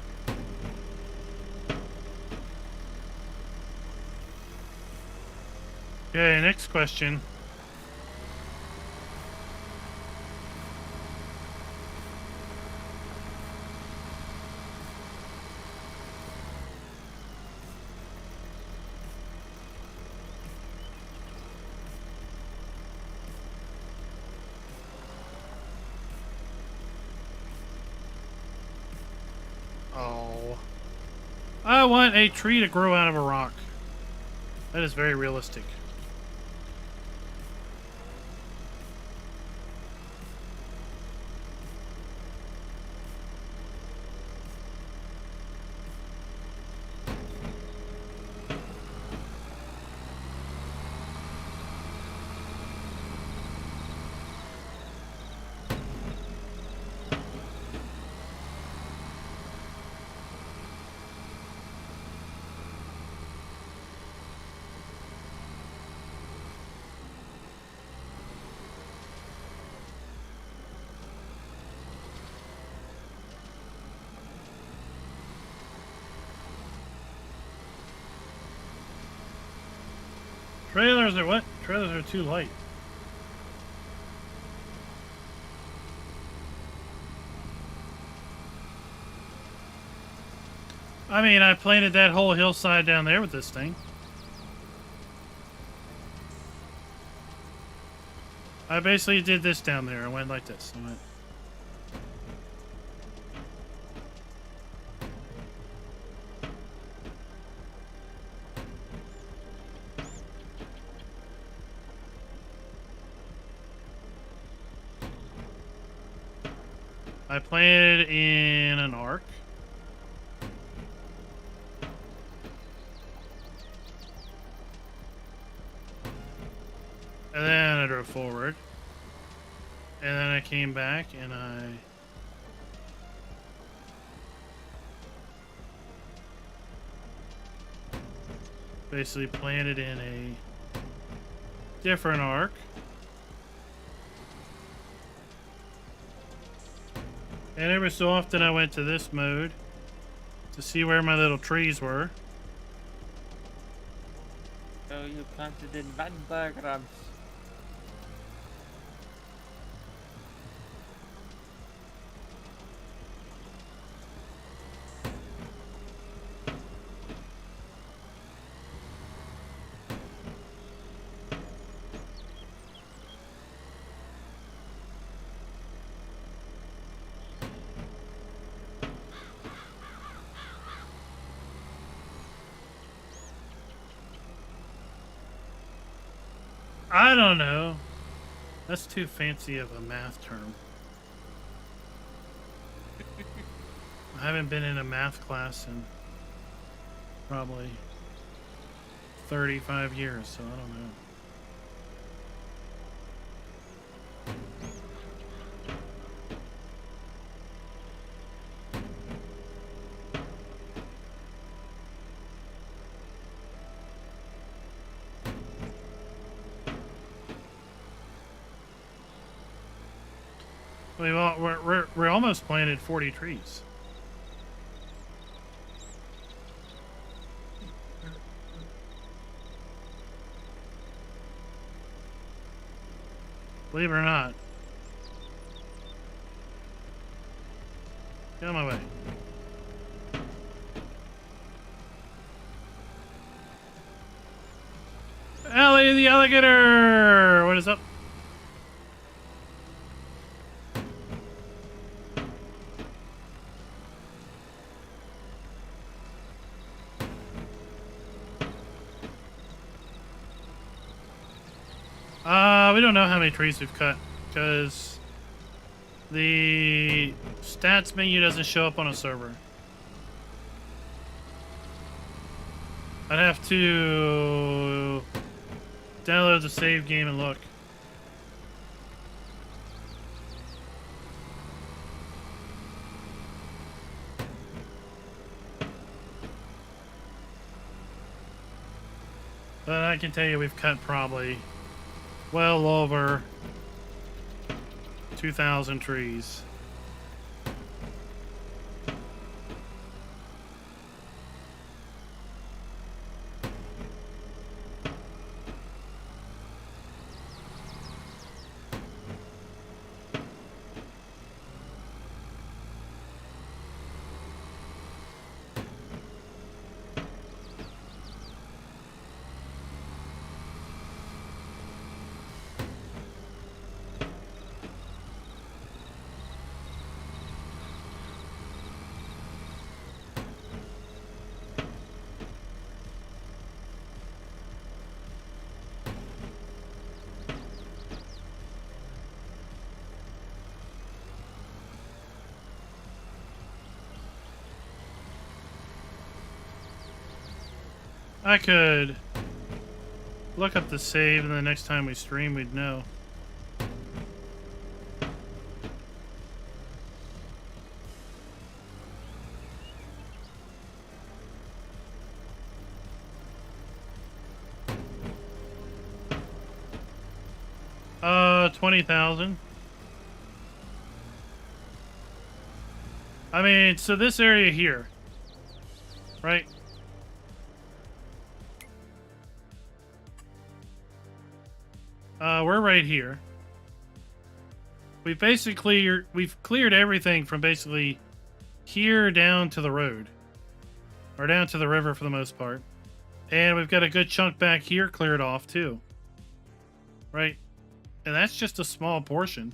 Okay, next question. Oh. I want a tree to grow out of a rock. That is very realistic. Trailers are what? Trailers are too light. I mean, I planted that whole hillside down there with this thing. I basically did this down there. I went like this. I went. I planted in an arc. And then I drove forward. And then I came back and I basically planted in a different arc. And every so often I went to this mode to see where my little trees were. So you planted in bad diagrams. I don't know. That's too fancy of a math term. I haven't been in a math class in probably 35 years, so I don't know. We're almost planted 40 trees. Believe it or not. Get on my way. Ellie the alligator! What is up? We don't know how many trees we've cut, because The stats menu doesn't show up on a server. I'd have to download the save game and look. But I can tell you we've cut probably well over 2,000 trees. I could look up the save, and the next time we stream, we'd know. $20,000. I mean, so this area here, right? We're right here. We've cleared everything from basically here down to the road. Or down to the river for the most part. And we've got a good chunk back here cleared off too. Right? And that's just a small portion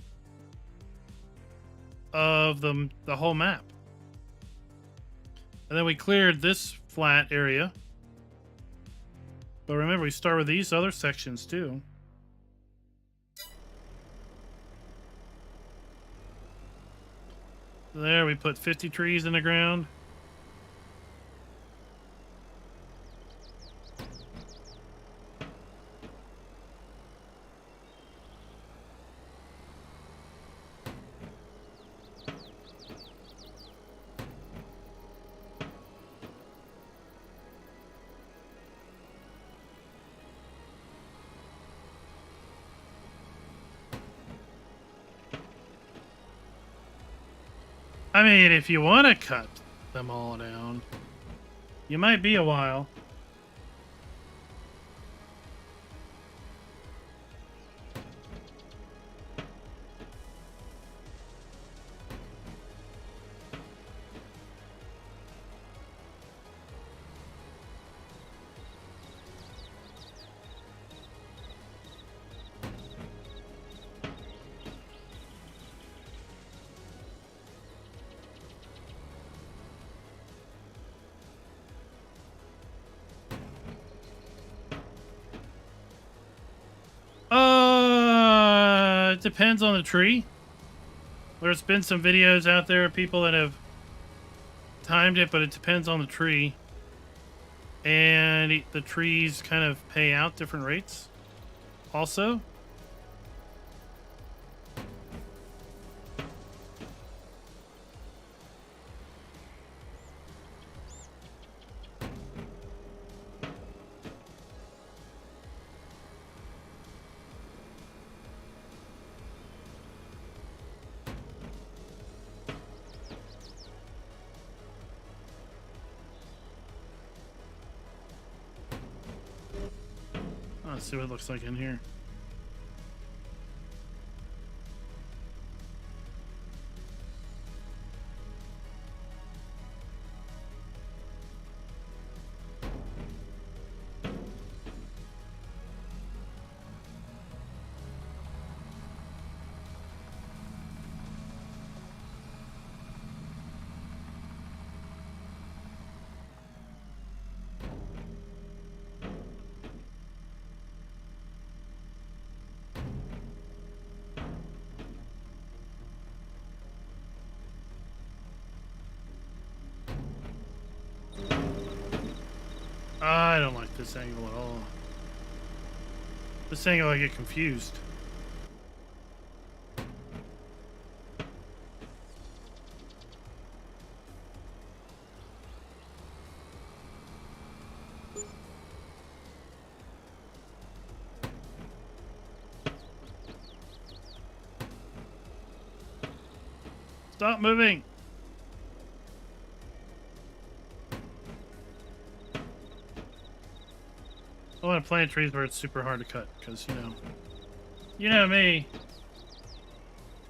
of the whole map. And then we cleared this flat area. But remember, we start with these other sections too. There, we put 50 trees in the ground. I mean, if you want to cut them all down, you might be a while. It depends on the tree. There's been some videos out there of people that have timed it, but it depends on the tree. And the trees kind of pay out different rates also. Let's see what it looks like in here. I don't like this angle at all. This angle, I get confused. Stop moving! I want to plant trees where it's super hard to cut, because, you know me.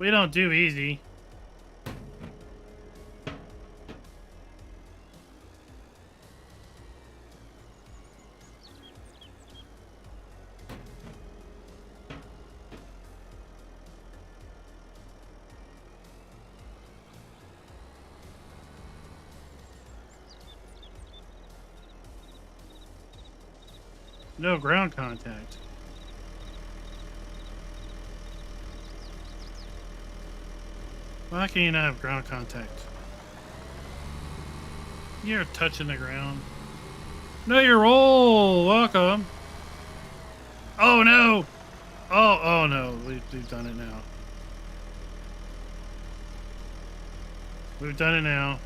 We don't do easy. No ground contact. Why can you not have ground contact? You're touching the ground. No, you're roll. Welcome. Oh no. Oh no. We've done it now. We've done it now.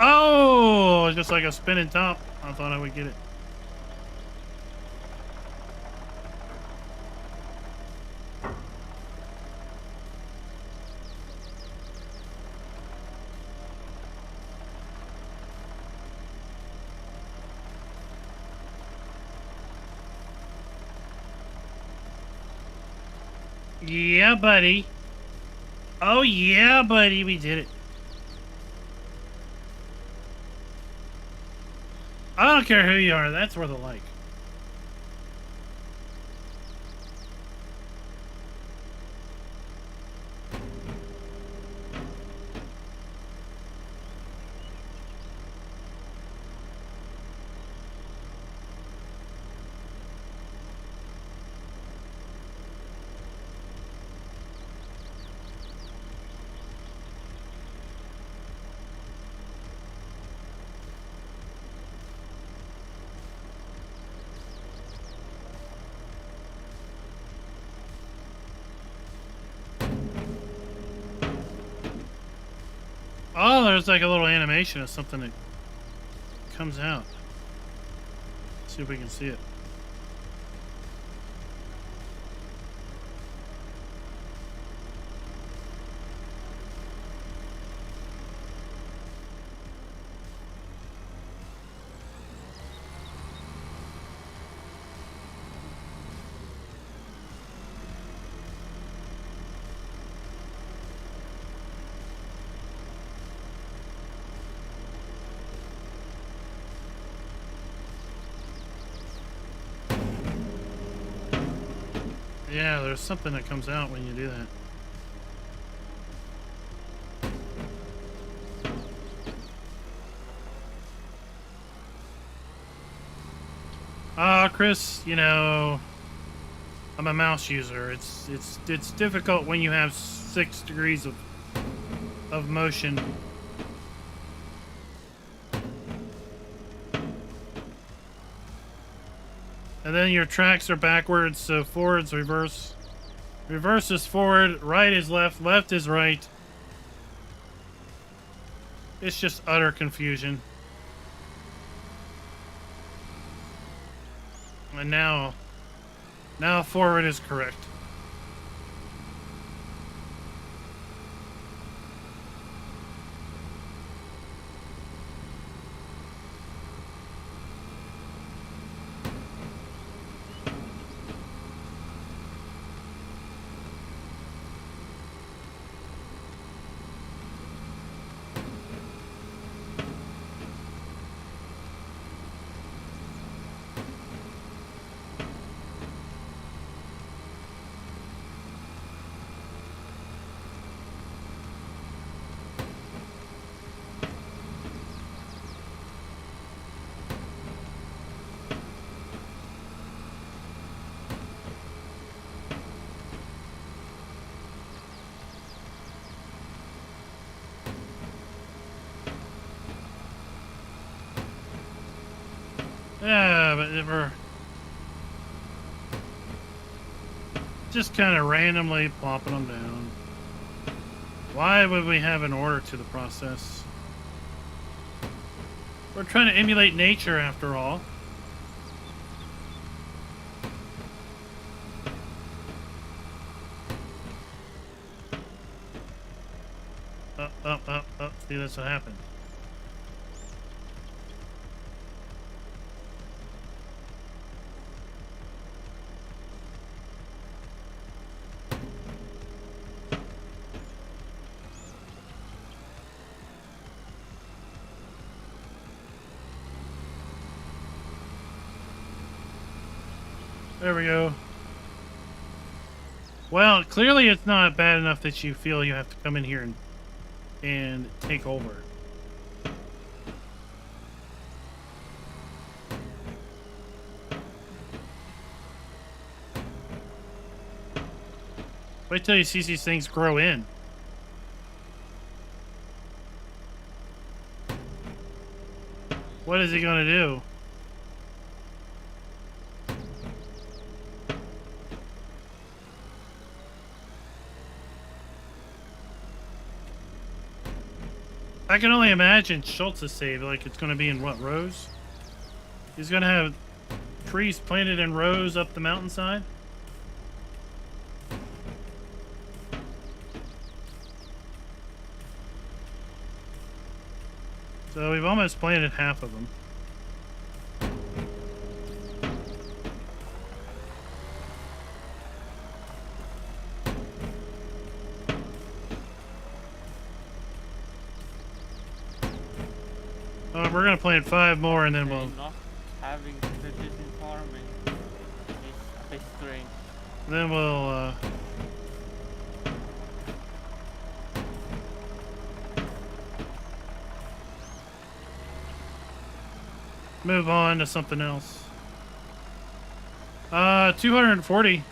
Oh, it's just like a spinning top. I thought I would get it. Yeah, buddy. Oh, yeah, buddy. We did it. I don't care who you are. That's worth a like. Oh, there's like a little animation of something that comes out. Let's see if we can see it. Yeah, there's something that comes out when you do that. Chris, you know, I'm a mouse user. It's difficult when you have 6 degrees of motion. And then your tracks are backwards, so forward's reverse. Reverse is forward, right is left, left is right. It's just utter confusion. And now forward is correct. Yeah, but we're just kind of randomly plopping them down. Why would we have an order to the process? We're trying to emulate nature after all. Up. See, that's what happened. There we go. Well, clearly it's not bad enough that you feel you have to come in here and take over. Wait till you see these things grow in. What is he gonna do? I can only imagine Schultz's save, like it's gonna be in what, rows? He's gonna have trees planted in rows up the mountainside? So we've almost planted half of them. We're gonna plant 5 more and then we'll... Not having precision farming is a bit strange. Then we'll, move on to something else. 240.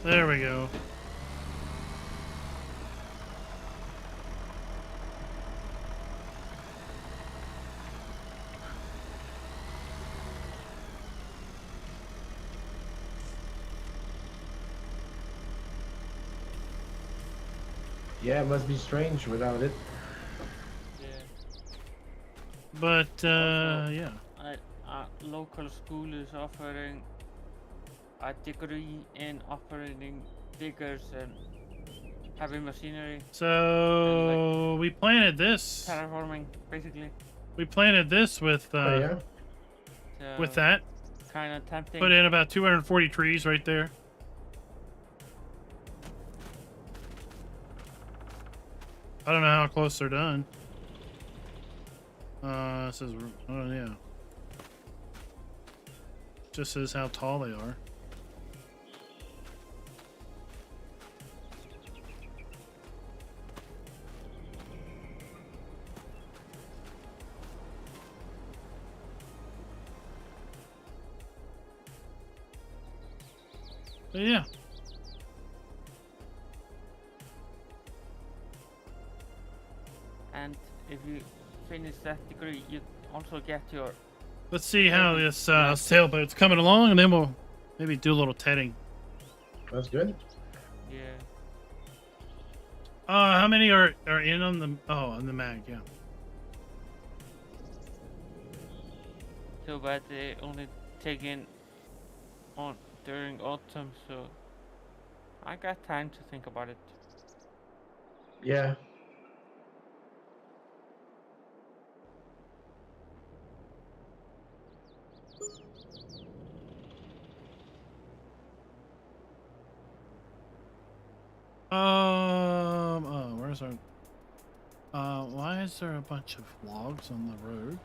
There we go. Yeah, it must be strange without it. Yeah. But, Also, yeah. A local school is offering a degree in operating diggers and heavy machinery. So, we planted this. Terraforming, basically. We planted this with, Oh yeah. So with that. kind of tempting. Put in about 240 trees right there. I don't know how close they're done. It says, oh yeah. Just says how tall they are. But yeah. And if you finish that degree, you also get your... Let's see how this sailboat's coming along, and then we'll maybe do a little tedding. That's good. Yeah. How many are in on the... Oh, on the mag, yeah. Too bad they only take in on during autumn, so I got time to think about it. Yeah. Oh, where's our... why is there a bunch of logs on the road?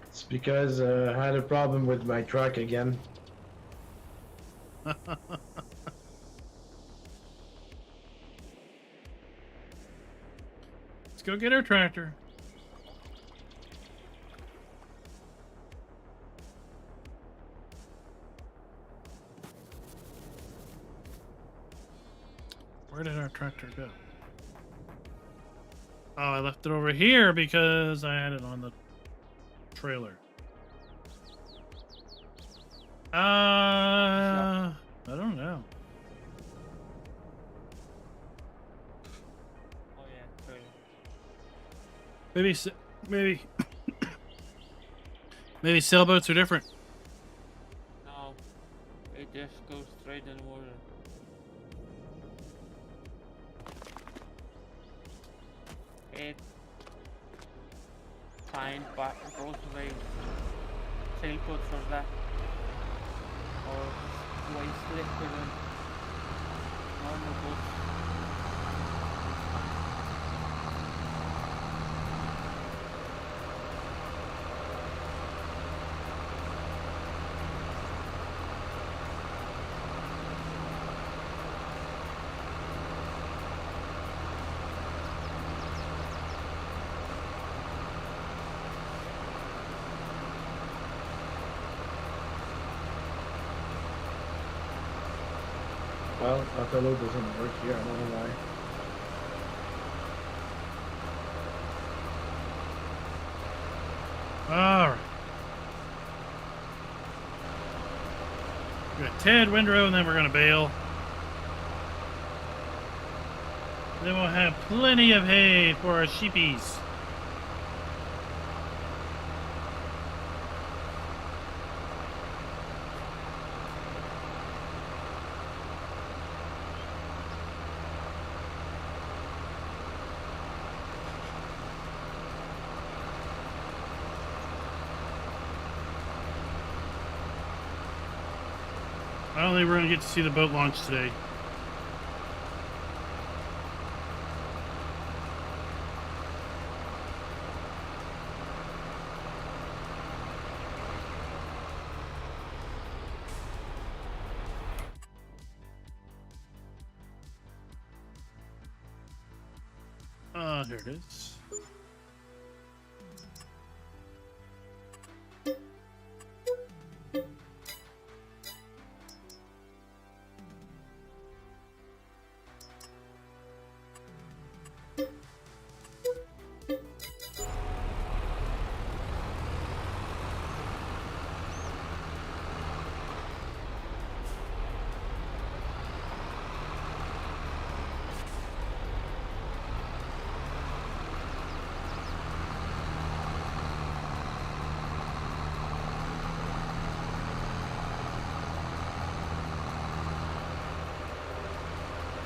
It's because I had a problem with my truck again. Let's go get our tractor. Where did our tractor go? Oh, I left it over here because I had it on the trailer. I don't know. Oh yeah, trailer. Maybe maybe sailboats are different. No, it just goes straight in the water. It find both ways, sailboats or that, or way slicker than normal boats. Well, Buffalo doesn't work here, I don't know why. All right. We got Ted, Windrow, and then we're gonna bail. Then we'll have plenty of hay for our sheepies. I don't think we're gonna get to see the boat launch today. There it is.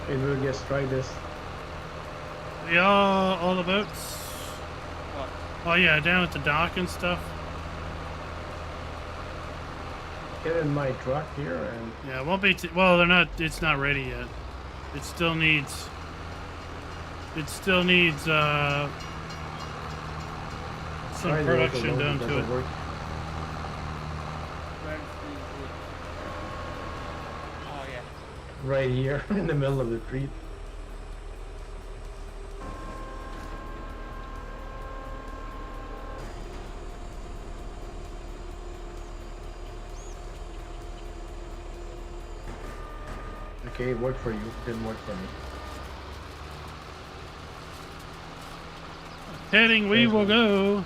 It will just try this. Yeah, all the boats. What? Oh yeah, down at the dock and stuff. Get in my truck here and Yeah, it won't be. Well, they're not. It's not ready yet. It still needs. It still needs some try the production autoload, done it to doesn't it. work. Where's the wood? Oh yeah. Right here in the middle of the street. Okay, it worked for you, didn't work for me. Heading, we will go.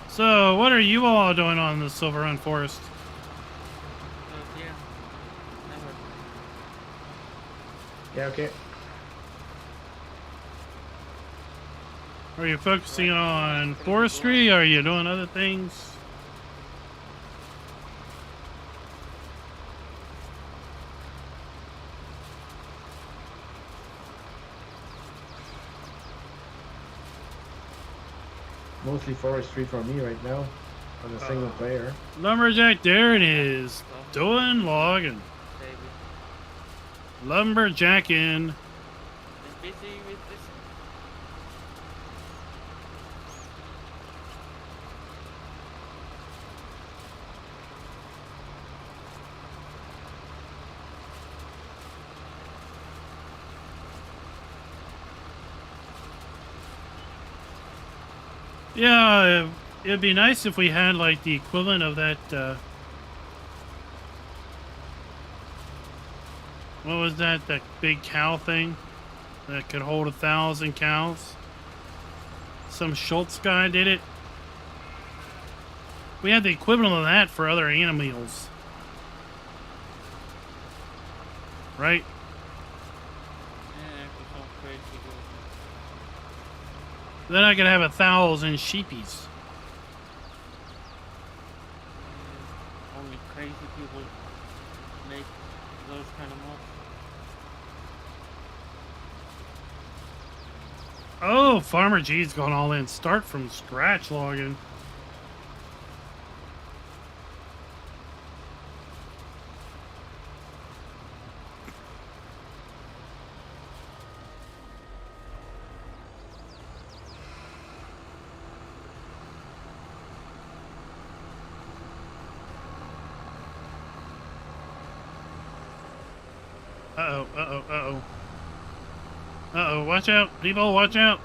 So, what are you all doing on the SilverRun Forest? Yeah. Never. Yeah, okay. Are you focusing on forestry? Are you doing other things? Mostly forestry for me right now. on a single player. Lumberjack Darren is doing logging. Baby. Lumberjacking. Been busy with this. Yeah, it'd be nice if we had like the equivalent of that. What was that? That big cow thing that could hold 1,000 cows. Some Schultz guy did it. We had the equivalent of that for other animals, right? Yeah, it was all crazy good. Then I could have 1,000 sheepies. Only crazy people make those kind of mobs. Oh, Farmer G's gone all in. Start from scratch logging. Uh-oh, uh-oh, uh-oh. Uh-oh, watch out. People, watch out.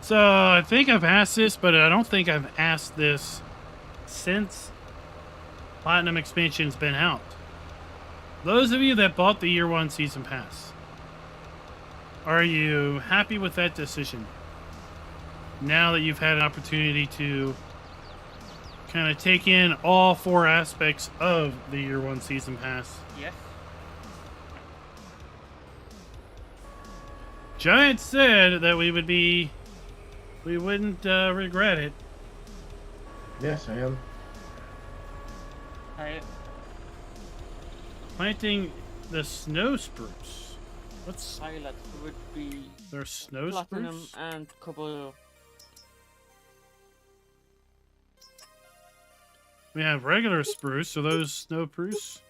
So, I think I've asked this, but I don't think I've asked this since Platinum Expansion's been out. Those of you that bought the Year 1 Season Pass, are you happy with that decision? Now that you've had an opportunity to kind of take in all 4 aspects of the Year 1 Season Pass. Yes. Giant said that we wouldn't regret it. Yes, I am. Planting the snow spruce. What's Highlights would be their snow platinum spruce? and couple. We have regular spruce. So those snow spruce?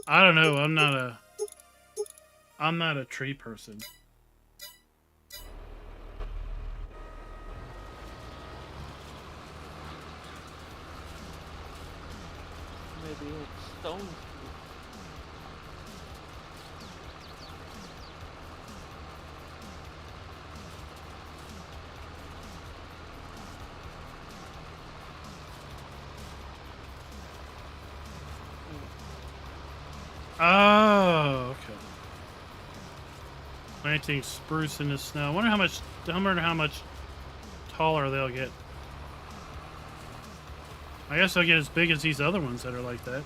I don't know. I'm not a tree person. Maybe it's stone. Oh, okay. Planting spruce in the snow. I wonder how much taller they'll get. I guess they'll get as big as these other ones that are like that.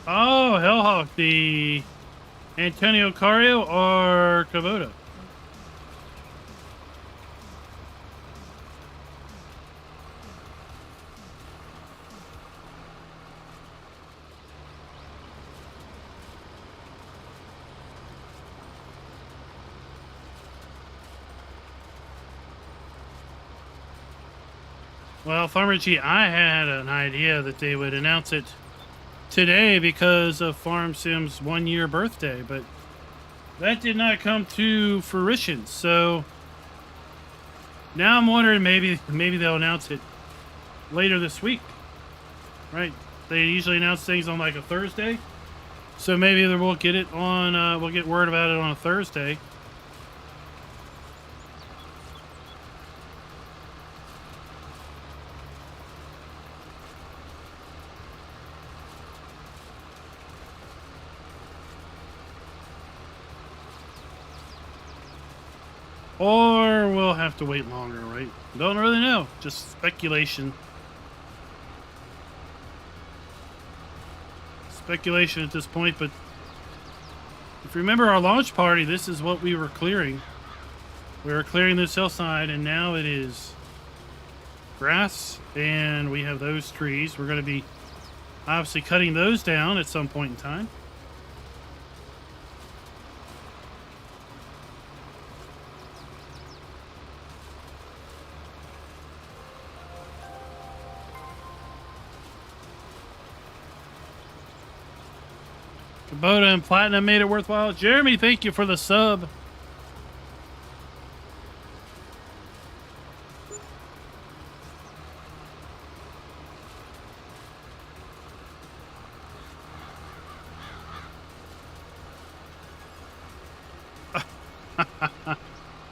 Oh, Hellhawk, the Antonio Cario or Kubota? Well, Farmer G, I had an idea that they would announce it today because of Farm Sim's 1-year birthday, but that did not come to fruition. So now I'm wondering maybe they'll announce it later this week, right? They usually announce things on like a Thursday, so maybe we'll get it on. We'll get word about it on a Thursday. Or we'll have to wait longer, right? Don't really know. Just speculation. Speculation at this point, but If you remember our launch party, this is what we were clearing. We were clearing this hillside, and now it is grass, and we have those trees. We're going to be obviously cutting those down at some point in time. Kubota and Platinum made it worthwhile. Jeremy, thank you for the sub.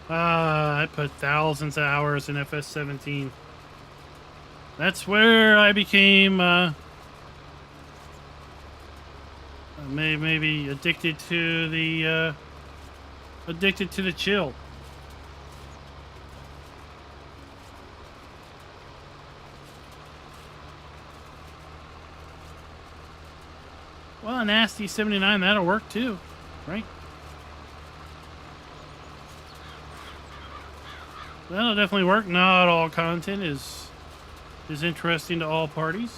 I put thousands of hours in FS17. That's where I became maybe addicted to the chill. Well, a nasty 79, that'll work too, right? That'll definitely work. Not all content is interesting to all parties.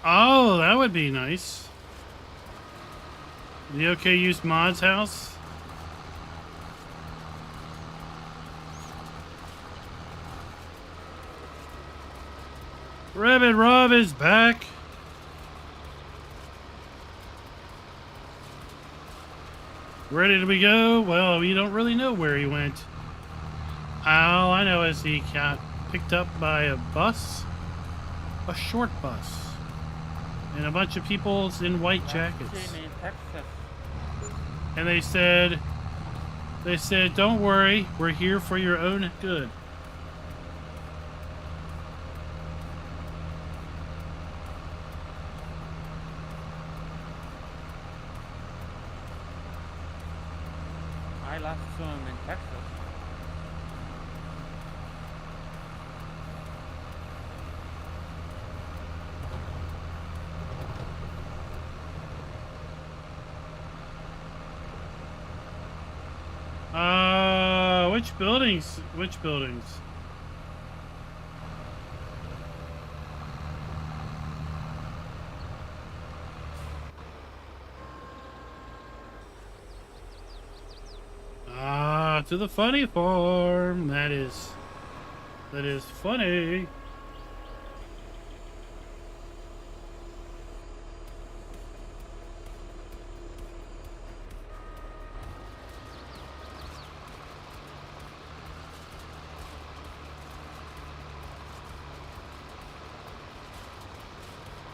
Oh, that would be nice. The OK used Mod's house. Rabbit Rob is back. Ready to go? Well, we don't really know where he went. All I know is he got picked up by a bus, a short bus, and a bunch of people in white jackets. And they said, don't worry, we're here for your own good. I last saw him in Texas. Which buildings? Which buildings? To the funny farm. That is funny.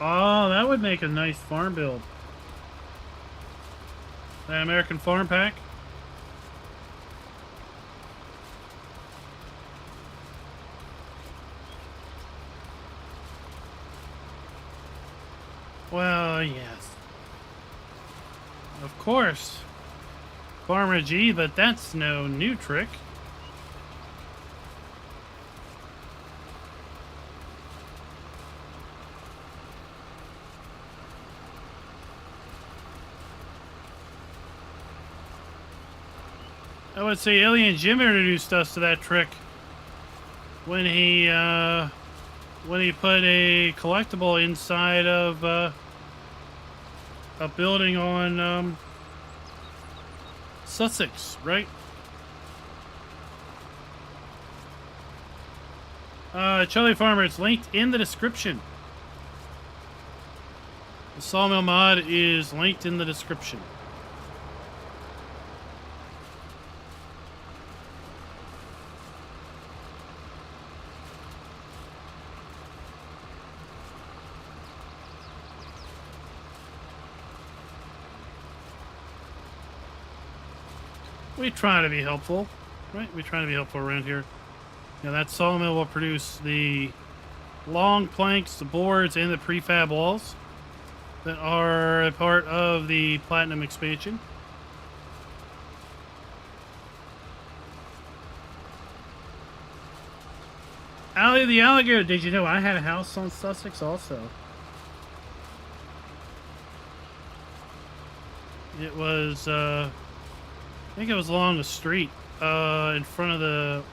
Oh, that would make a nice farm build. That American Farm Pack. Well, yes. Of course. Farmer G, but that's no new trick. I would say Alien Jim introduced us to that trick when he put a collectible inside of a building on Sussex, right? Charlie Farmer, it's linked in the description. The Sawmill mod is linked in the description. We try to be helpful, right? We try to be helpful around here. Now that sawmill will produce the long planks, the boards, and the prefab walls that are a part of the Platinum expansion. Alley the Alligator, did you know I had a house on Sussex also? It was, I think it was along the street, in front of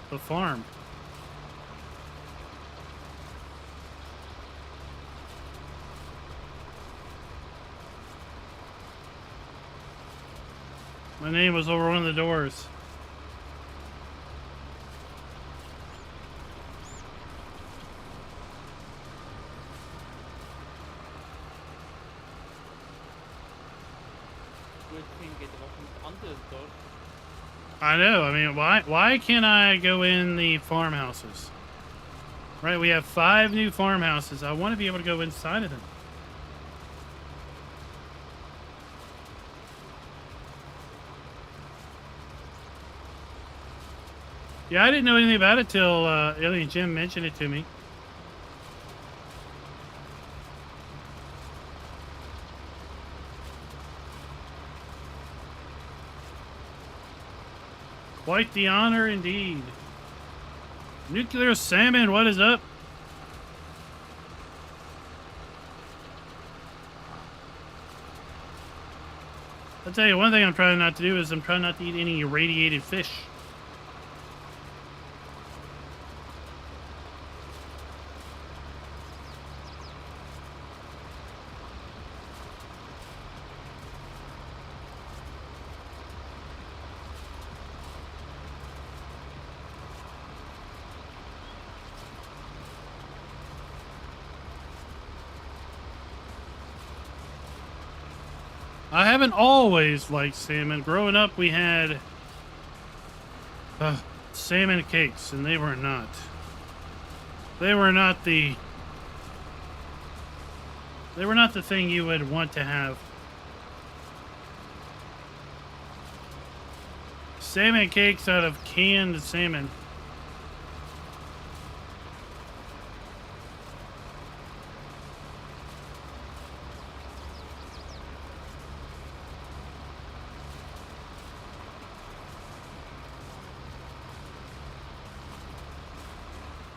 the farm. My name was over one of the doors. Good thing it wasn't under the door. I know. I mean, why can't I go in the farmhouses? Right, we have 5 new farmhouses. I want to be able to go inside of them. Yeah, I didn't know anything about it till Alien Jim mentioned it to me. Quite the honor indeed. Nuclear Salmon, what is up? I'll tell you one thing I'm trying not to do is I'm trying not to eat any irradiated fish. I haven't always liked salmon. Growing up, we had salmon cakes, and they were not. They were not the thing you would want to have. Salmon cakes out of canned salmon.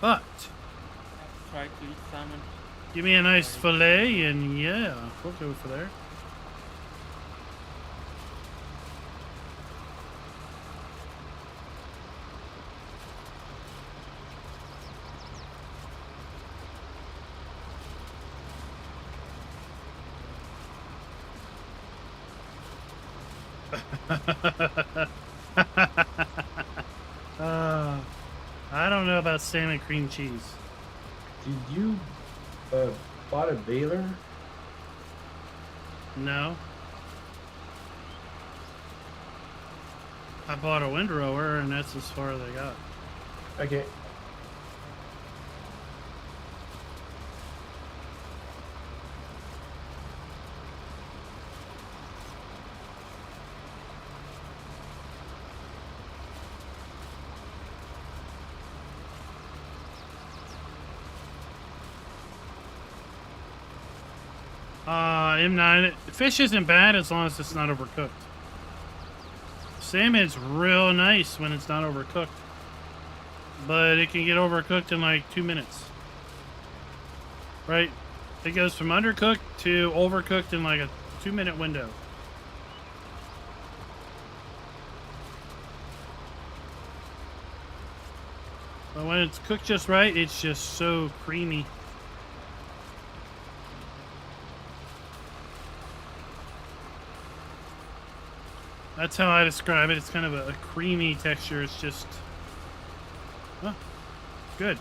But Try to eat salmon. give me a nice fillet, and yeah, we'll go for there. I don't know about salmon cream cheese. Did you bought a baler? No. I bought a windrower, and that's as far as I got. Okay. M9. Fish isn't bad as long as it's not overcooked. Salmon's real nice when it's not overcooked. But it can get overcooked in like 2 minutes. Right? It goes from undercooked to overcooked in like a 2-minute window. But when it's cooked just right, it's just so creamy. That's how I describe it. It's kind of a creamy texture. It's just... Oh, good.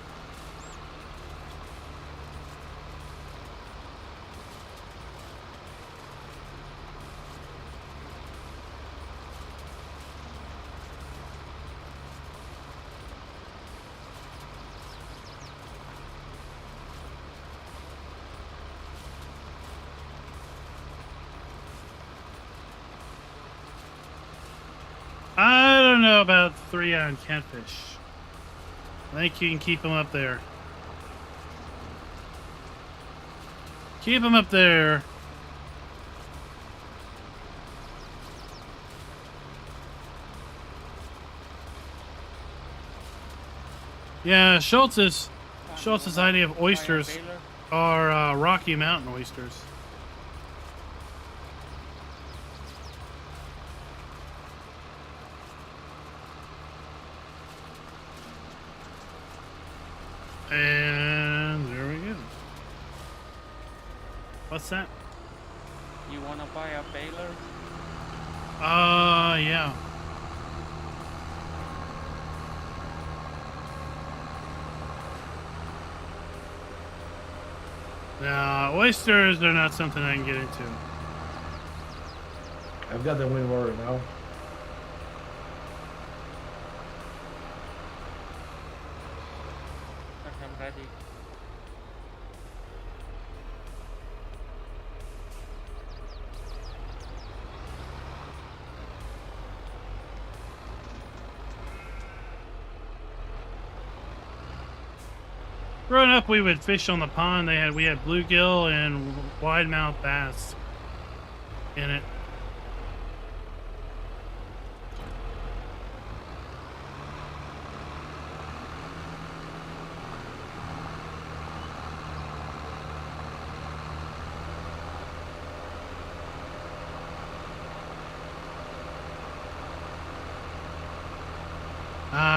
I don't know about 3-iron catfish. I think you can keep them up there. Keep them up there. Yeah, Schultz's idea of oysters are Rocky Mountain oysters. And there we go. What's that? You wanna buy a baler? Yeah. Now, oysters are not something I can get into. I've got the wind roller now. I'm ready. Growing up, we would fish on the pond. We had bluegill and wide-mouth bass in it.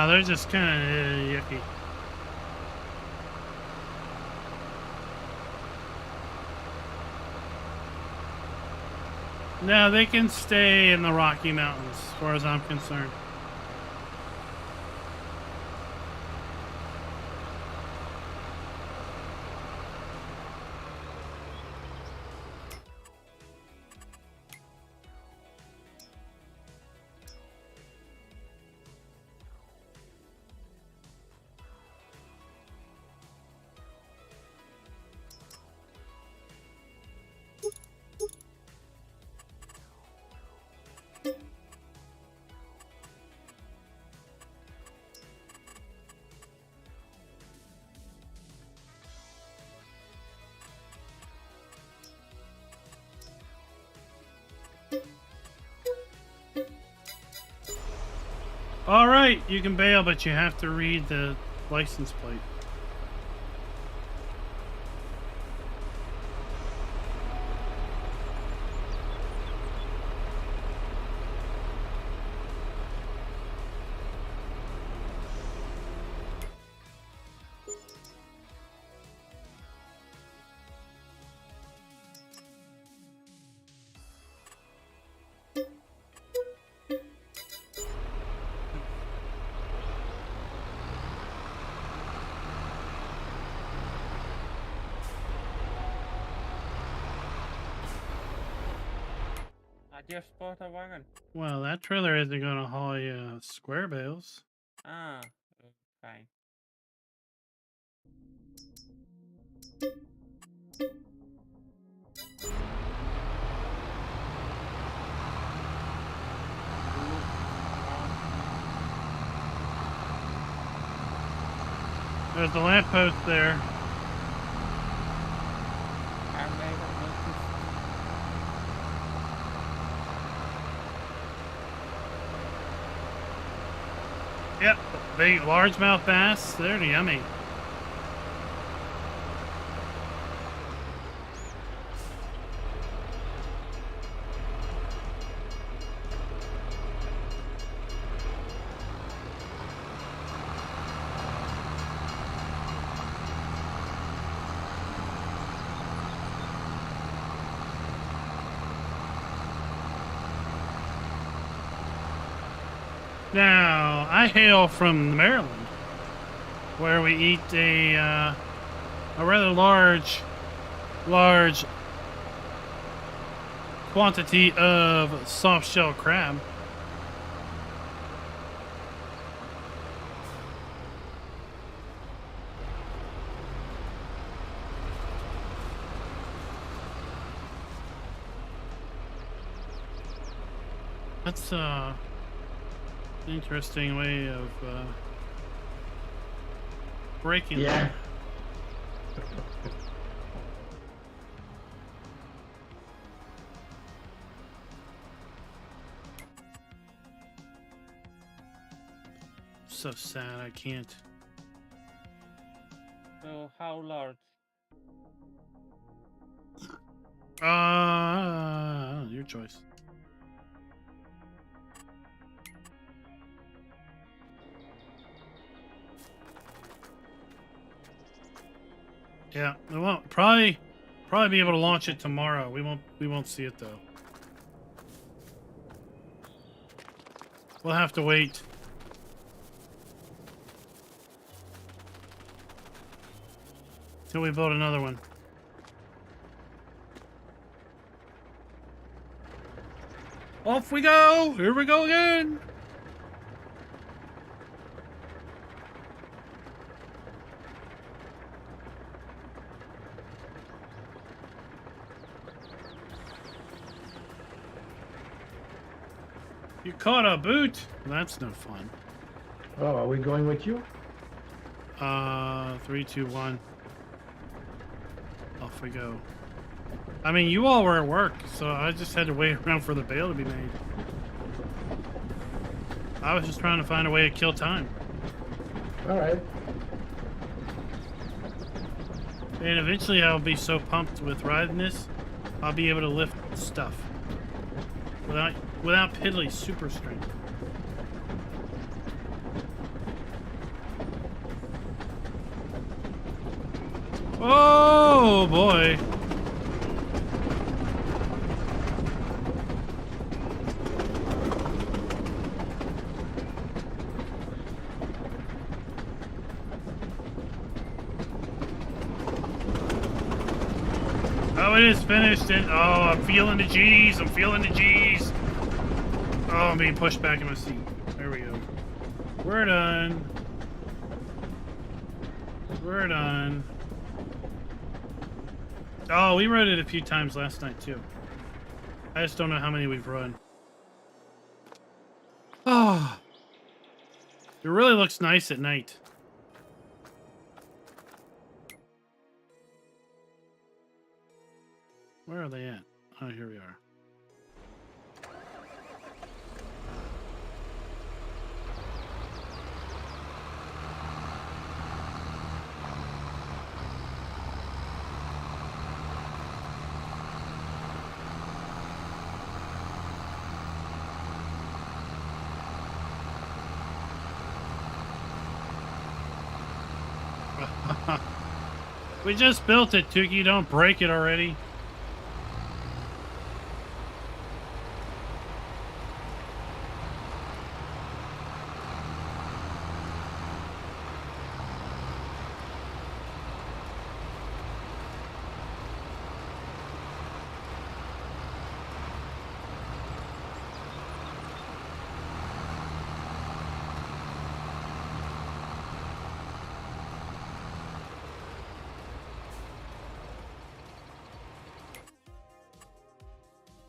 They're just kind of yucky. No, they can stay in the Rocky Mountains, as far as I'm concerned. All right, you can bail, but you have to read the license plate. I just bought a wagon. Well, that trailer isn't going to haul you square bales. Ah, fine. There's the lamppost there. Yep, big largemouth bass. They're yummy. Now, I hail from Maryland, where we eat a rather large quantity of soft-shell crab. That's interesting way of breaking. Yeah. so sad I can't. So how large? Your choice. Yeah, we won't probably be able to launch it tomorrow. We won't see it though. We'll have to wait. Till we build another one. Off we go! Here we go again! You caught a boot? That's no fun. Oh, are we going with you? 3, 2, 1. Off we go. I mean, you all were at work, so I just had to wait around for the bale to be made. I was just trying to find a way to kill time. All right. And eventually I'll be so pumped with riding this, I'll be able to lift stuff. Without piddly super strength. Oh boy. Oh, it is finished. And oh, I'm feeling the G's. I'm feeling the G's. Oh, I'm being pushed back in my seat. There we go. We're done. We're done. Oh, we rode it a few times last night, too. I just don't know how many we've run. Oh. It really looks nice at night. Where are they at? Oh, here we are. We just built it, Tukey. Don't break it already.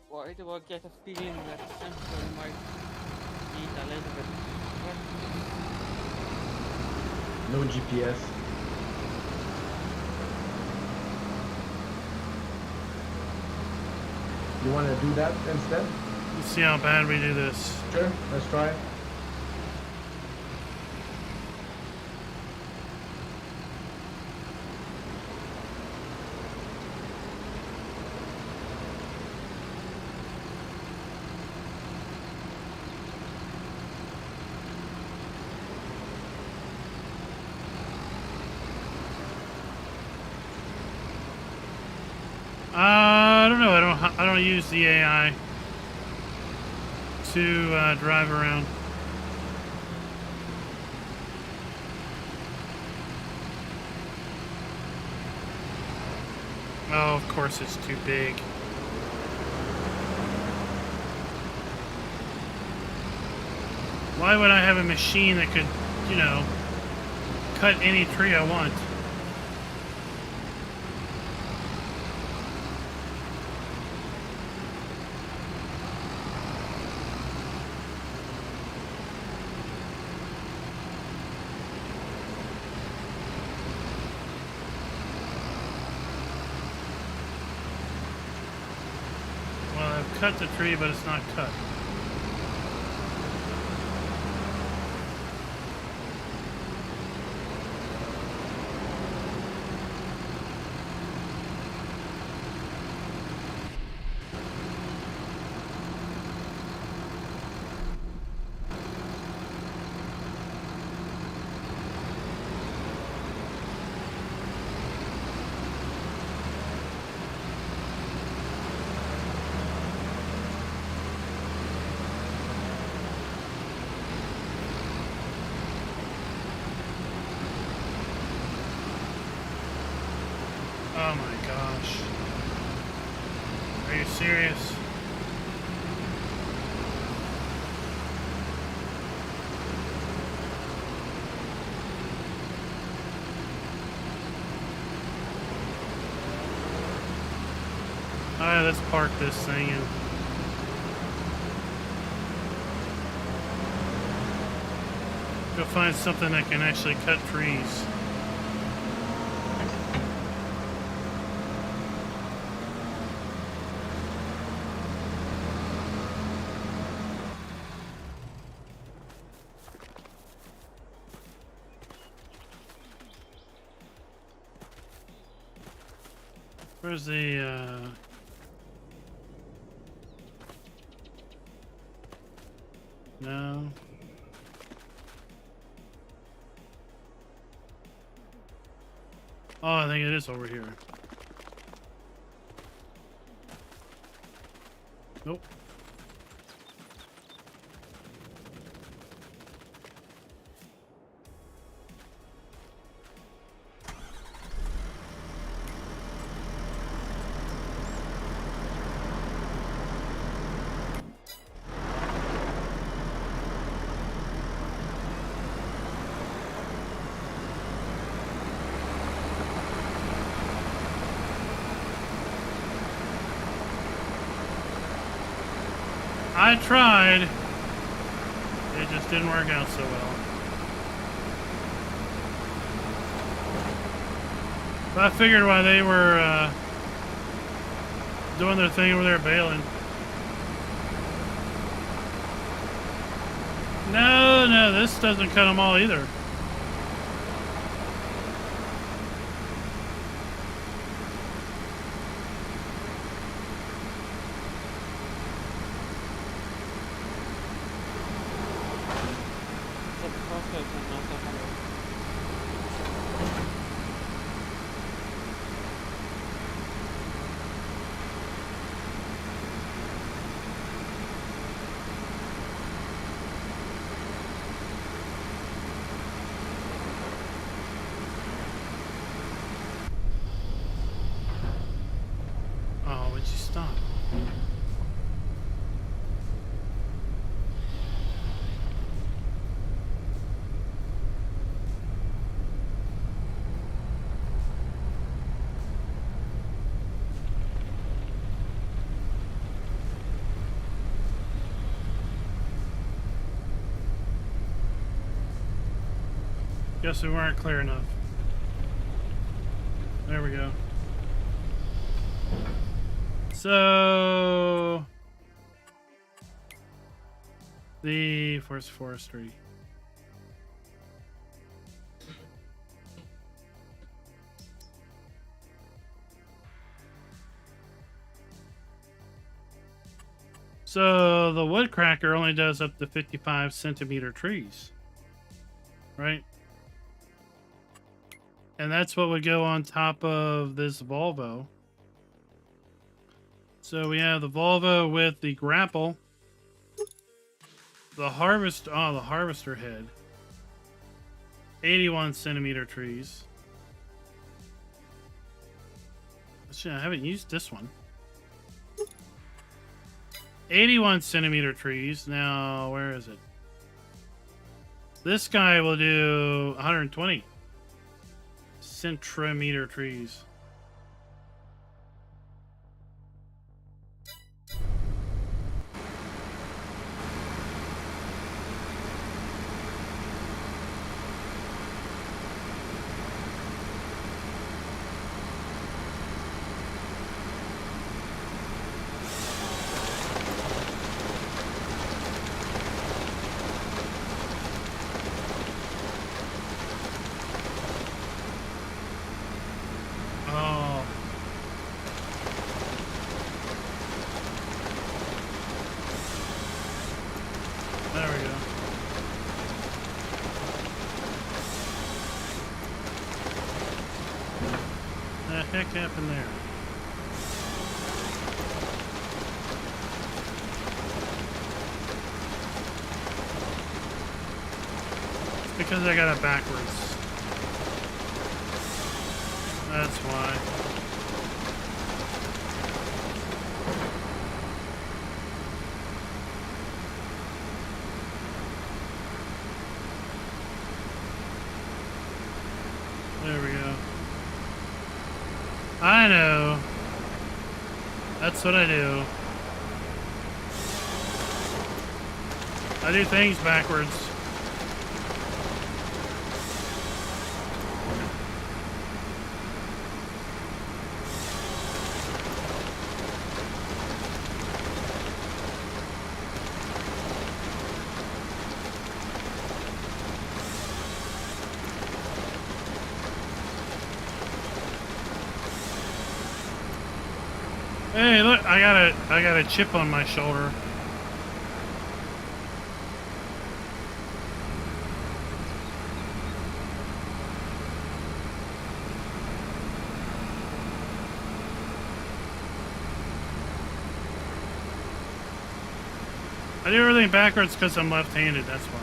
Why do I get a feeling that sensor might need a little bit No GPS. You want to do that instead? Let's see how bad we do this. Sure, let's try it. I don't know. I don't use the AI to drive around. Oh, of course it's too big. Why would I have a machine that could, you know, cut any tree I want? Cut the tree, but it's not cut. Oh my gosh. Are you serious? Alright, let's park this thing and go find something that can actually cut trees. Where's the, no. Oh, I think it is over here. Nope. I tried. It just didn't work out so well. But I figured why they were doing their thing over there bailing. No, this doesn't cut them all either. Oh, would you stop? Guess we weren't clear enough. There we go. So the forestry. So the woodcracker only does up to 55 centimeter trees, right? And that's what would go on top of this Volvo. So we have the Volvo with the Grapple, the harvester head, 81 centimeter trees. Actually, I haven't used this one. 81 centimeter trees. Now, where is it? This guy will do 120 centimeter trees. Heck happened there? It's because I got it backwards. That's why. I know. That's what I do. I do things backwards. Hey, look, I got a chip on my shoulder. I do everything backwards because I'm left-handed, that's why.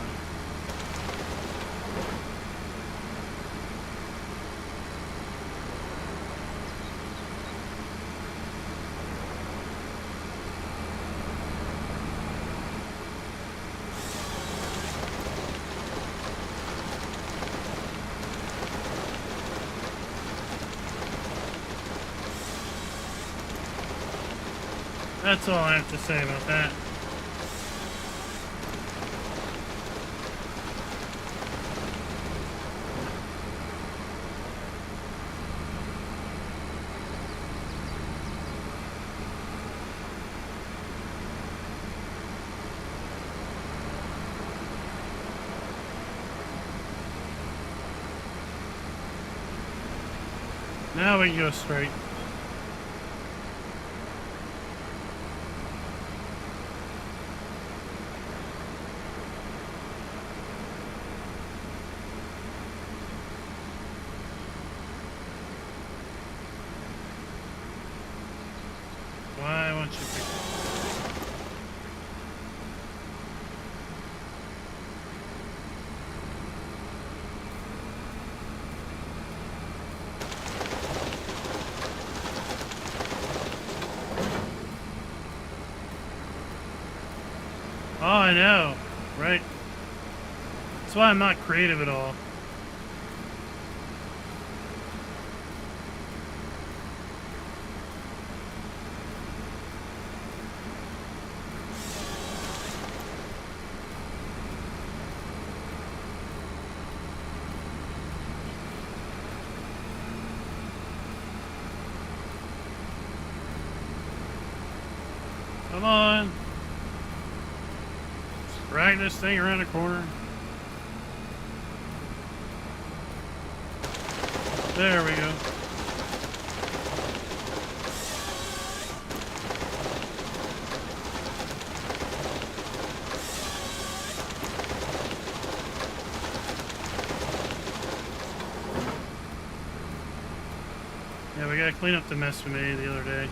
That's all I have to say about that. Now we can go straight. Why won't you pick it? Oh, I know, right? That's why I'm not creative at all. Come on. Let's drag this thing around the corner. There we go. Yeah, we gotta clean up the mess we made the other day.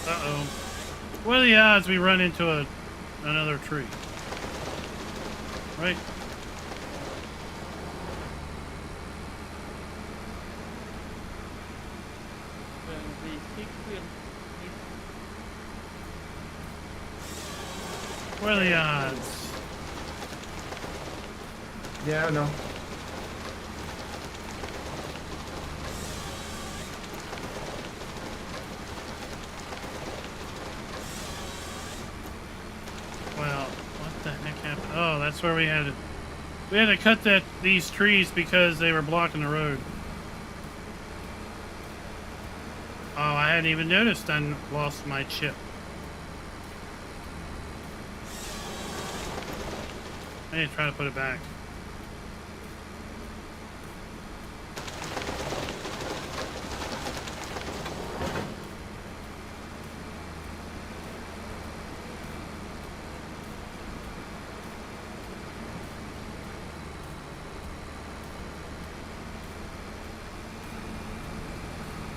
Uh-oh. What are the odds we run into another tree? Right? What are the odds? Yeah, I know. Well, what the heck happened? Oh, that's where we had to cut these trees because they were blocking the road. Oh, I hadn't even noticed I lost my chip. I need to try to put it back.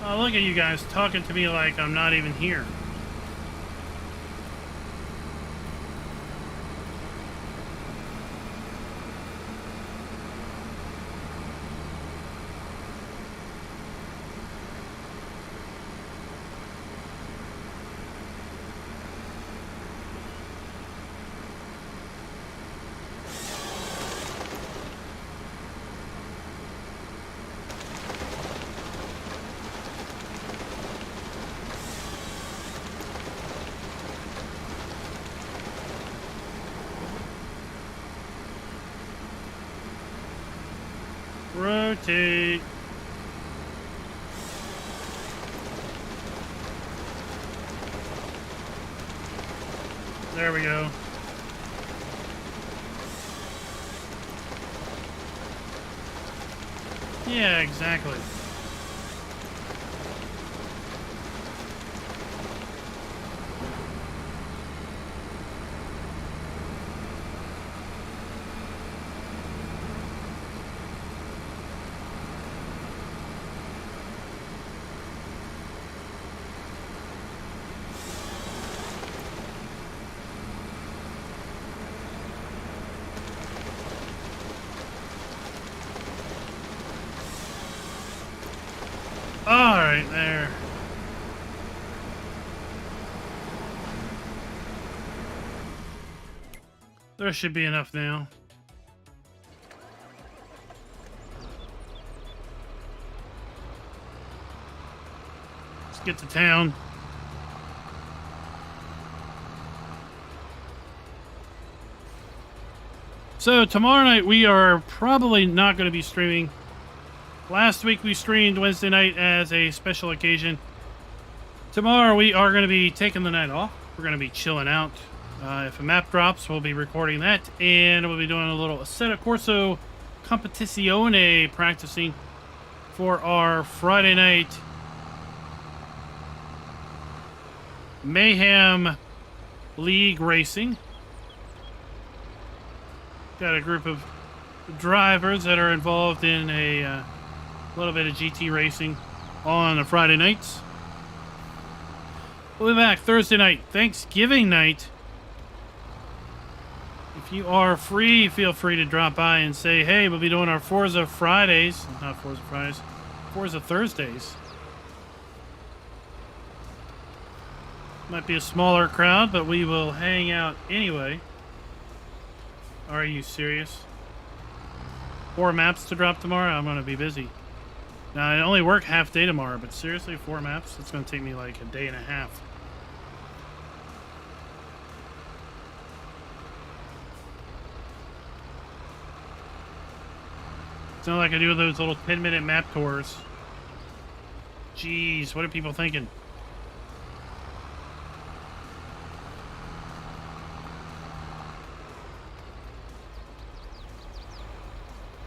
Oh, look at you guys talking to me like I'm not even here. rotate. There we go. Yeah, exactly. All right, there. There should be enough now. Let's get to town. So tomorrow night we are probably not going to be streaming. Last week we streamed Wednesday night as a special occasion. Tomorrow we are going to be taking the night off. We're going to be chilling out. If a map drops, we'll be recording that. And we'll be doing a little Assetto Corso Competizione practicing for our Friday night Mayhem League Racing. Got a group of drivers that are involved in a little bit of GT racing on the Friday nights. We'll be back Thursday night, Thanksgiving night. If you are free, feel free to drop by and say, hey, we'll be doing our Forza Fridays. Not Forza Fridays, Forza Thursdays. Might be a smaller crowd, but we will hang out anyway. Are you serious? 4 maps to drop tomorrow? I'm going to be busy. Now, I only work half day tomorrow, but seriously, 4 maps? It's going to take me like a day and a half. It's not like I do those little 10-minute map tours. Jeez, what are people thinking?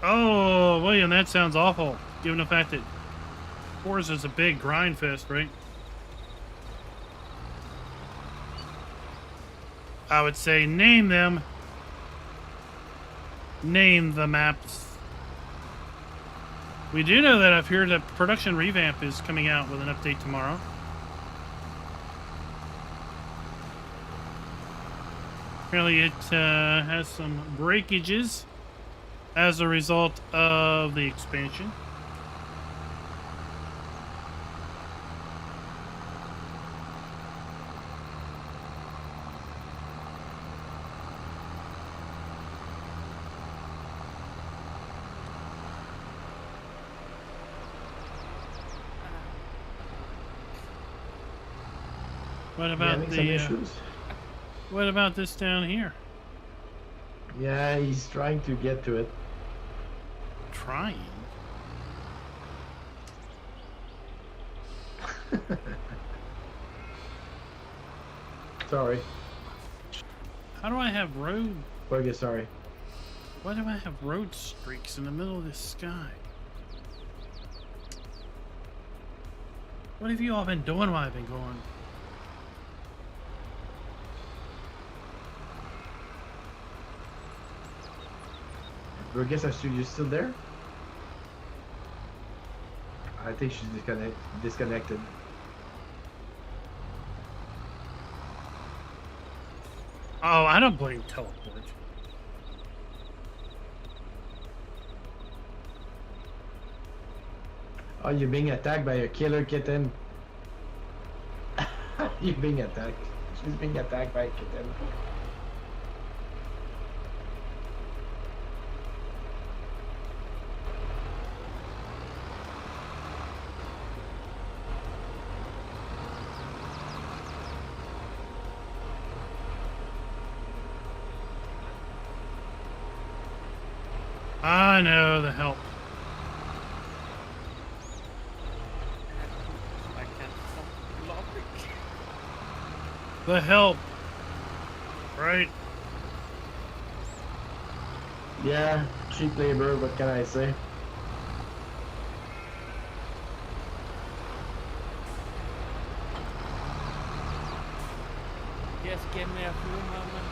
Oh, William, that sounds awful, given the fact that Forza is a big grind fest, right? I would say name them. Name the maps. We do know that I've heard that Production Revamp is coming out with an update tomorrow. Apparently it has some breakages as a result of the expansion. What about what about this down here? Yeah, he's trying to get to it. Trying? Sorry. How do I have road? Okay, sorry. Why do I have road streaks in the middle of the sky? What have you all been doing while I've been gone? I guess I should. You still there? I think she's disconnected. Oh, I don't blame teleport. Oh, you're being attacked by a killer kitten. You're being attacked. She's being attacked by a kitten. I know the help. The help. Right? Yeah, cheap labor, what can I say? Just give me a few moments.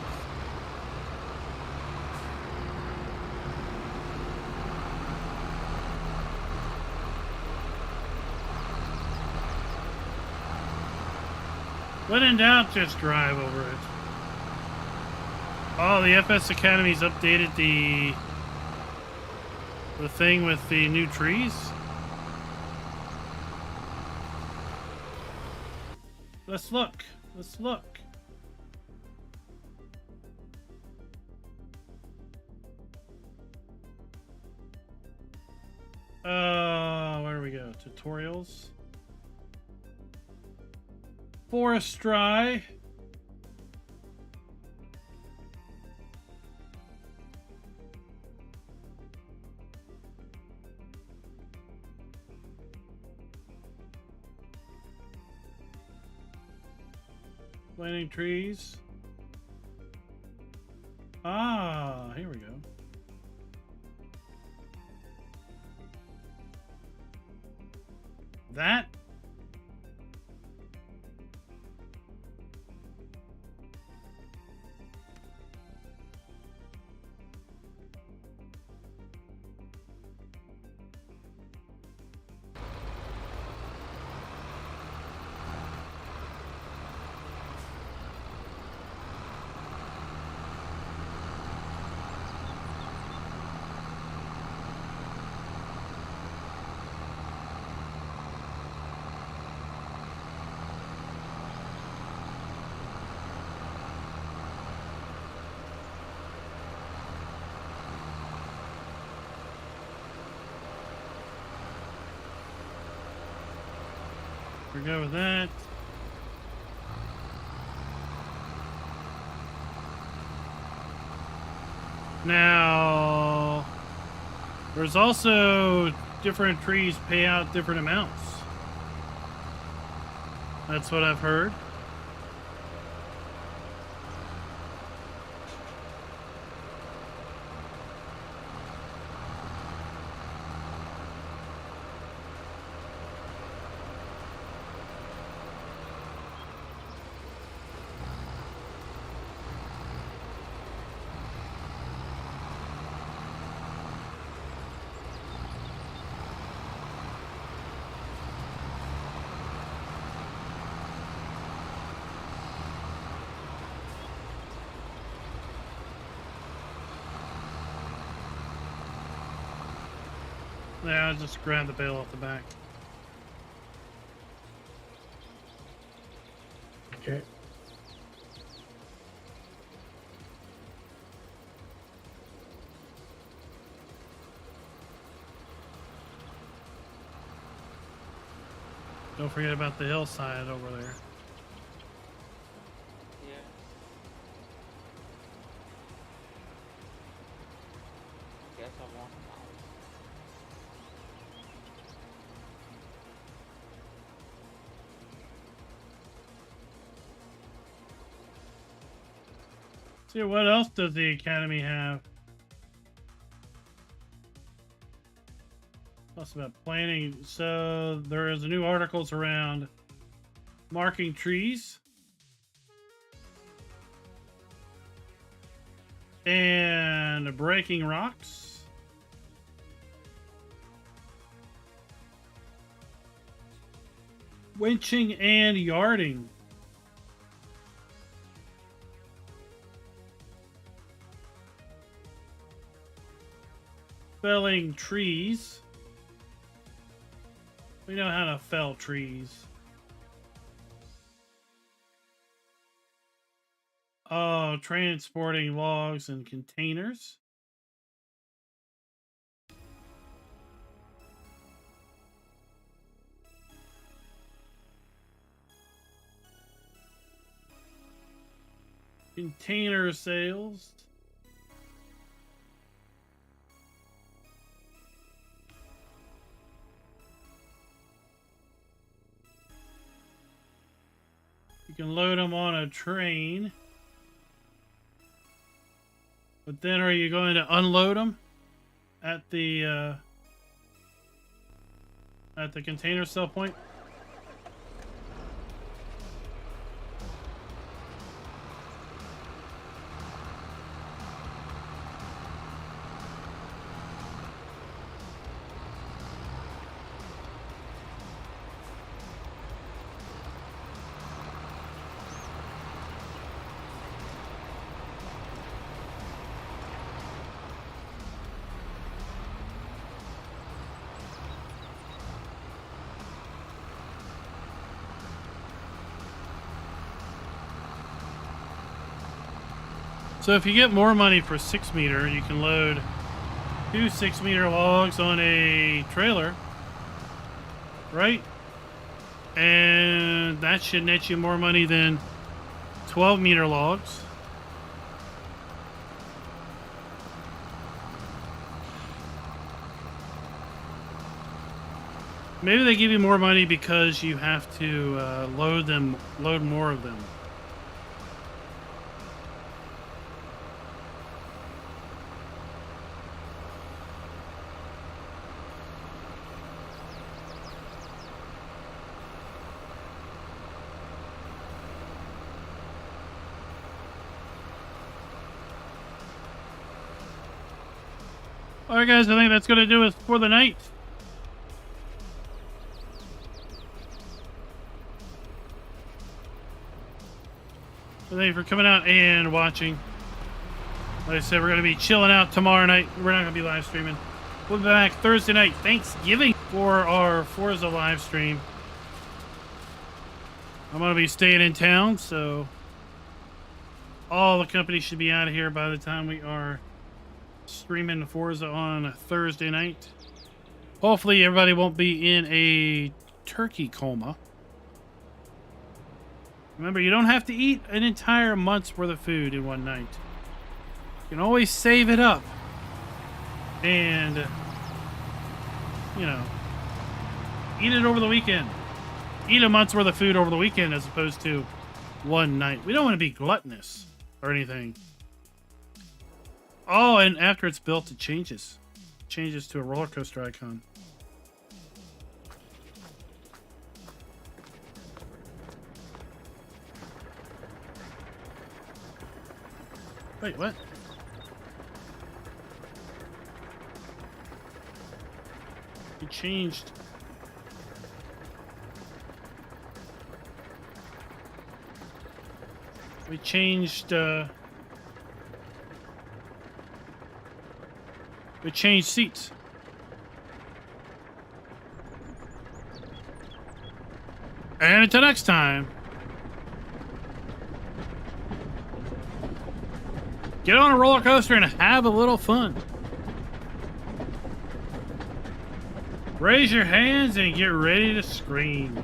When in doubt, just drive over it. Oh, the FS Academy's updated the thing with the new trees. Let's look. Let's look. Where do we go? Tutorials. Forestry. Planting trees. Ah, here we go. That. We go with that. Now, there's also different trees pay out different amounts. That's what I've heard. Yeah, I'll just grab the bale off the back. Okay. Don't forget about the hillside over there. Yeah. Guess I want now. See, what else does the Academy have? Plus about planning. So there is new articles around marking trees and breaking rocks. Winching and yarding. Felling trees. We know how to fell trees. Oh, transporting logs and containers. Container sales. can load them on a train. But then are you going to unload them at the container sell point? So if you get more money for 6 meter, you can load 2 6-meter logs on a trailer, right? And that should net you more money than 12-meter logs. Maybe they give you more money because you have to load more of them. Alright guys, I think that's going to do it for the night. So thank you for coming out and watching. Like I said, we're going to be chilling out tomorrow night. We're not going to be live streaming. We'll be back Thursday night, Thanksgiving, for our Forza live stream. I'm going to be staying in town, so all the company should be out of here by the time we are streaming Forza on Thursday night. Hopefully everybody won't be in a turkey coma. Remember, you don't have to eat an entire month's worth of food in one night. You can always save it up and, you know, eat it over the weekend. Eat a month's worth of food over the weekend as opposed to one night. We don't want to be gluttonous or anything. Oh, and after it's built, it changes. It changes to a roller coaster icon. Wait, what? It changed. We changed seats. And until next time, get on a roller coaster and have a little fun. Raise your hands and get ready to scream.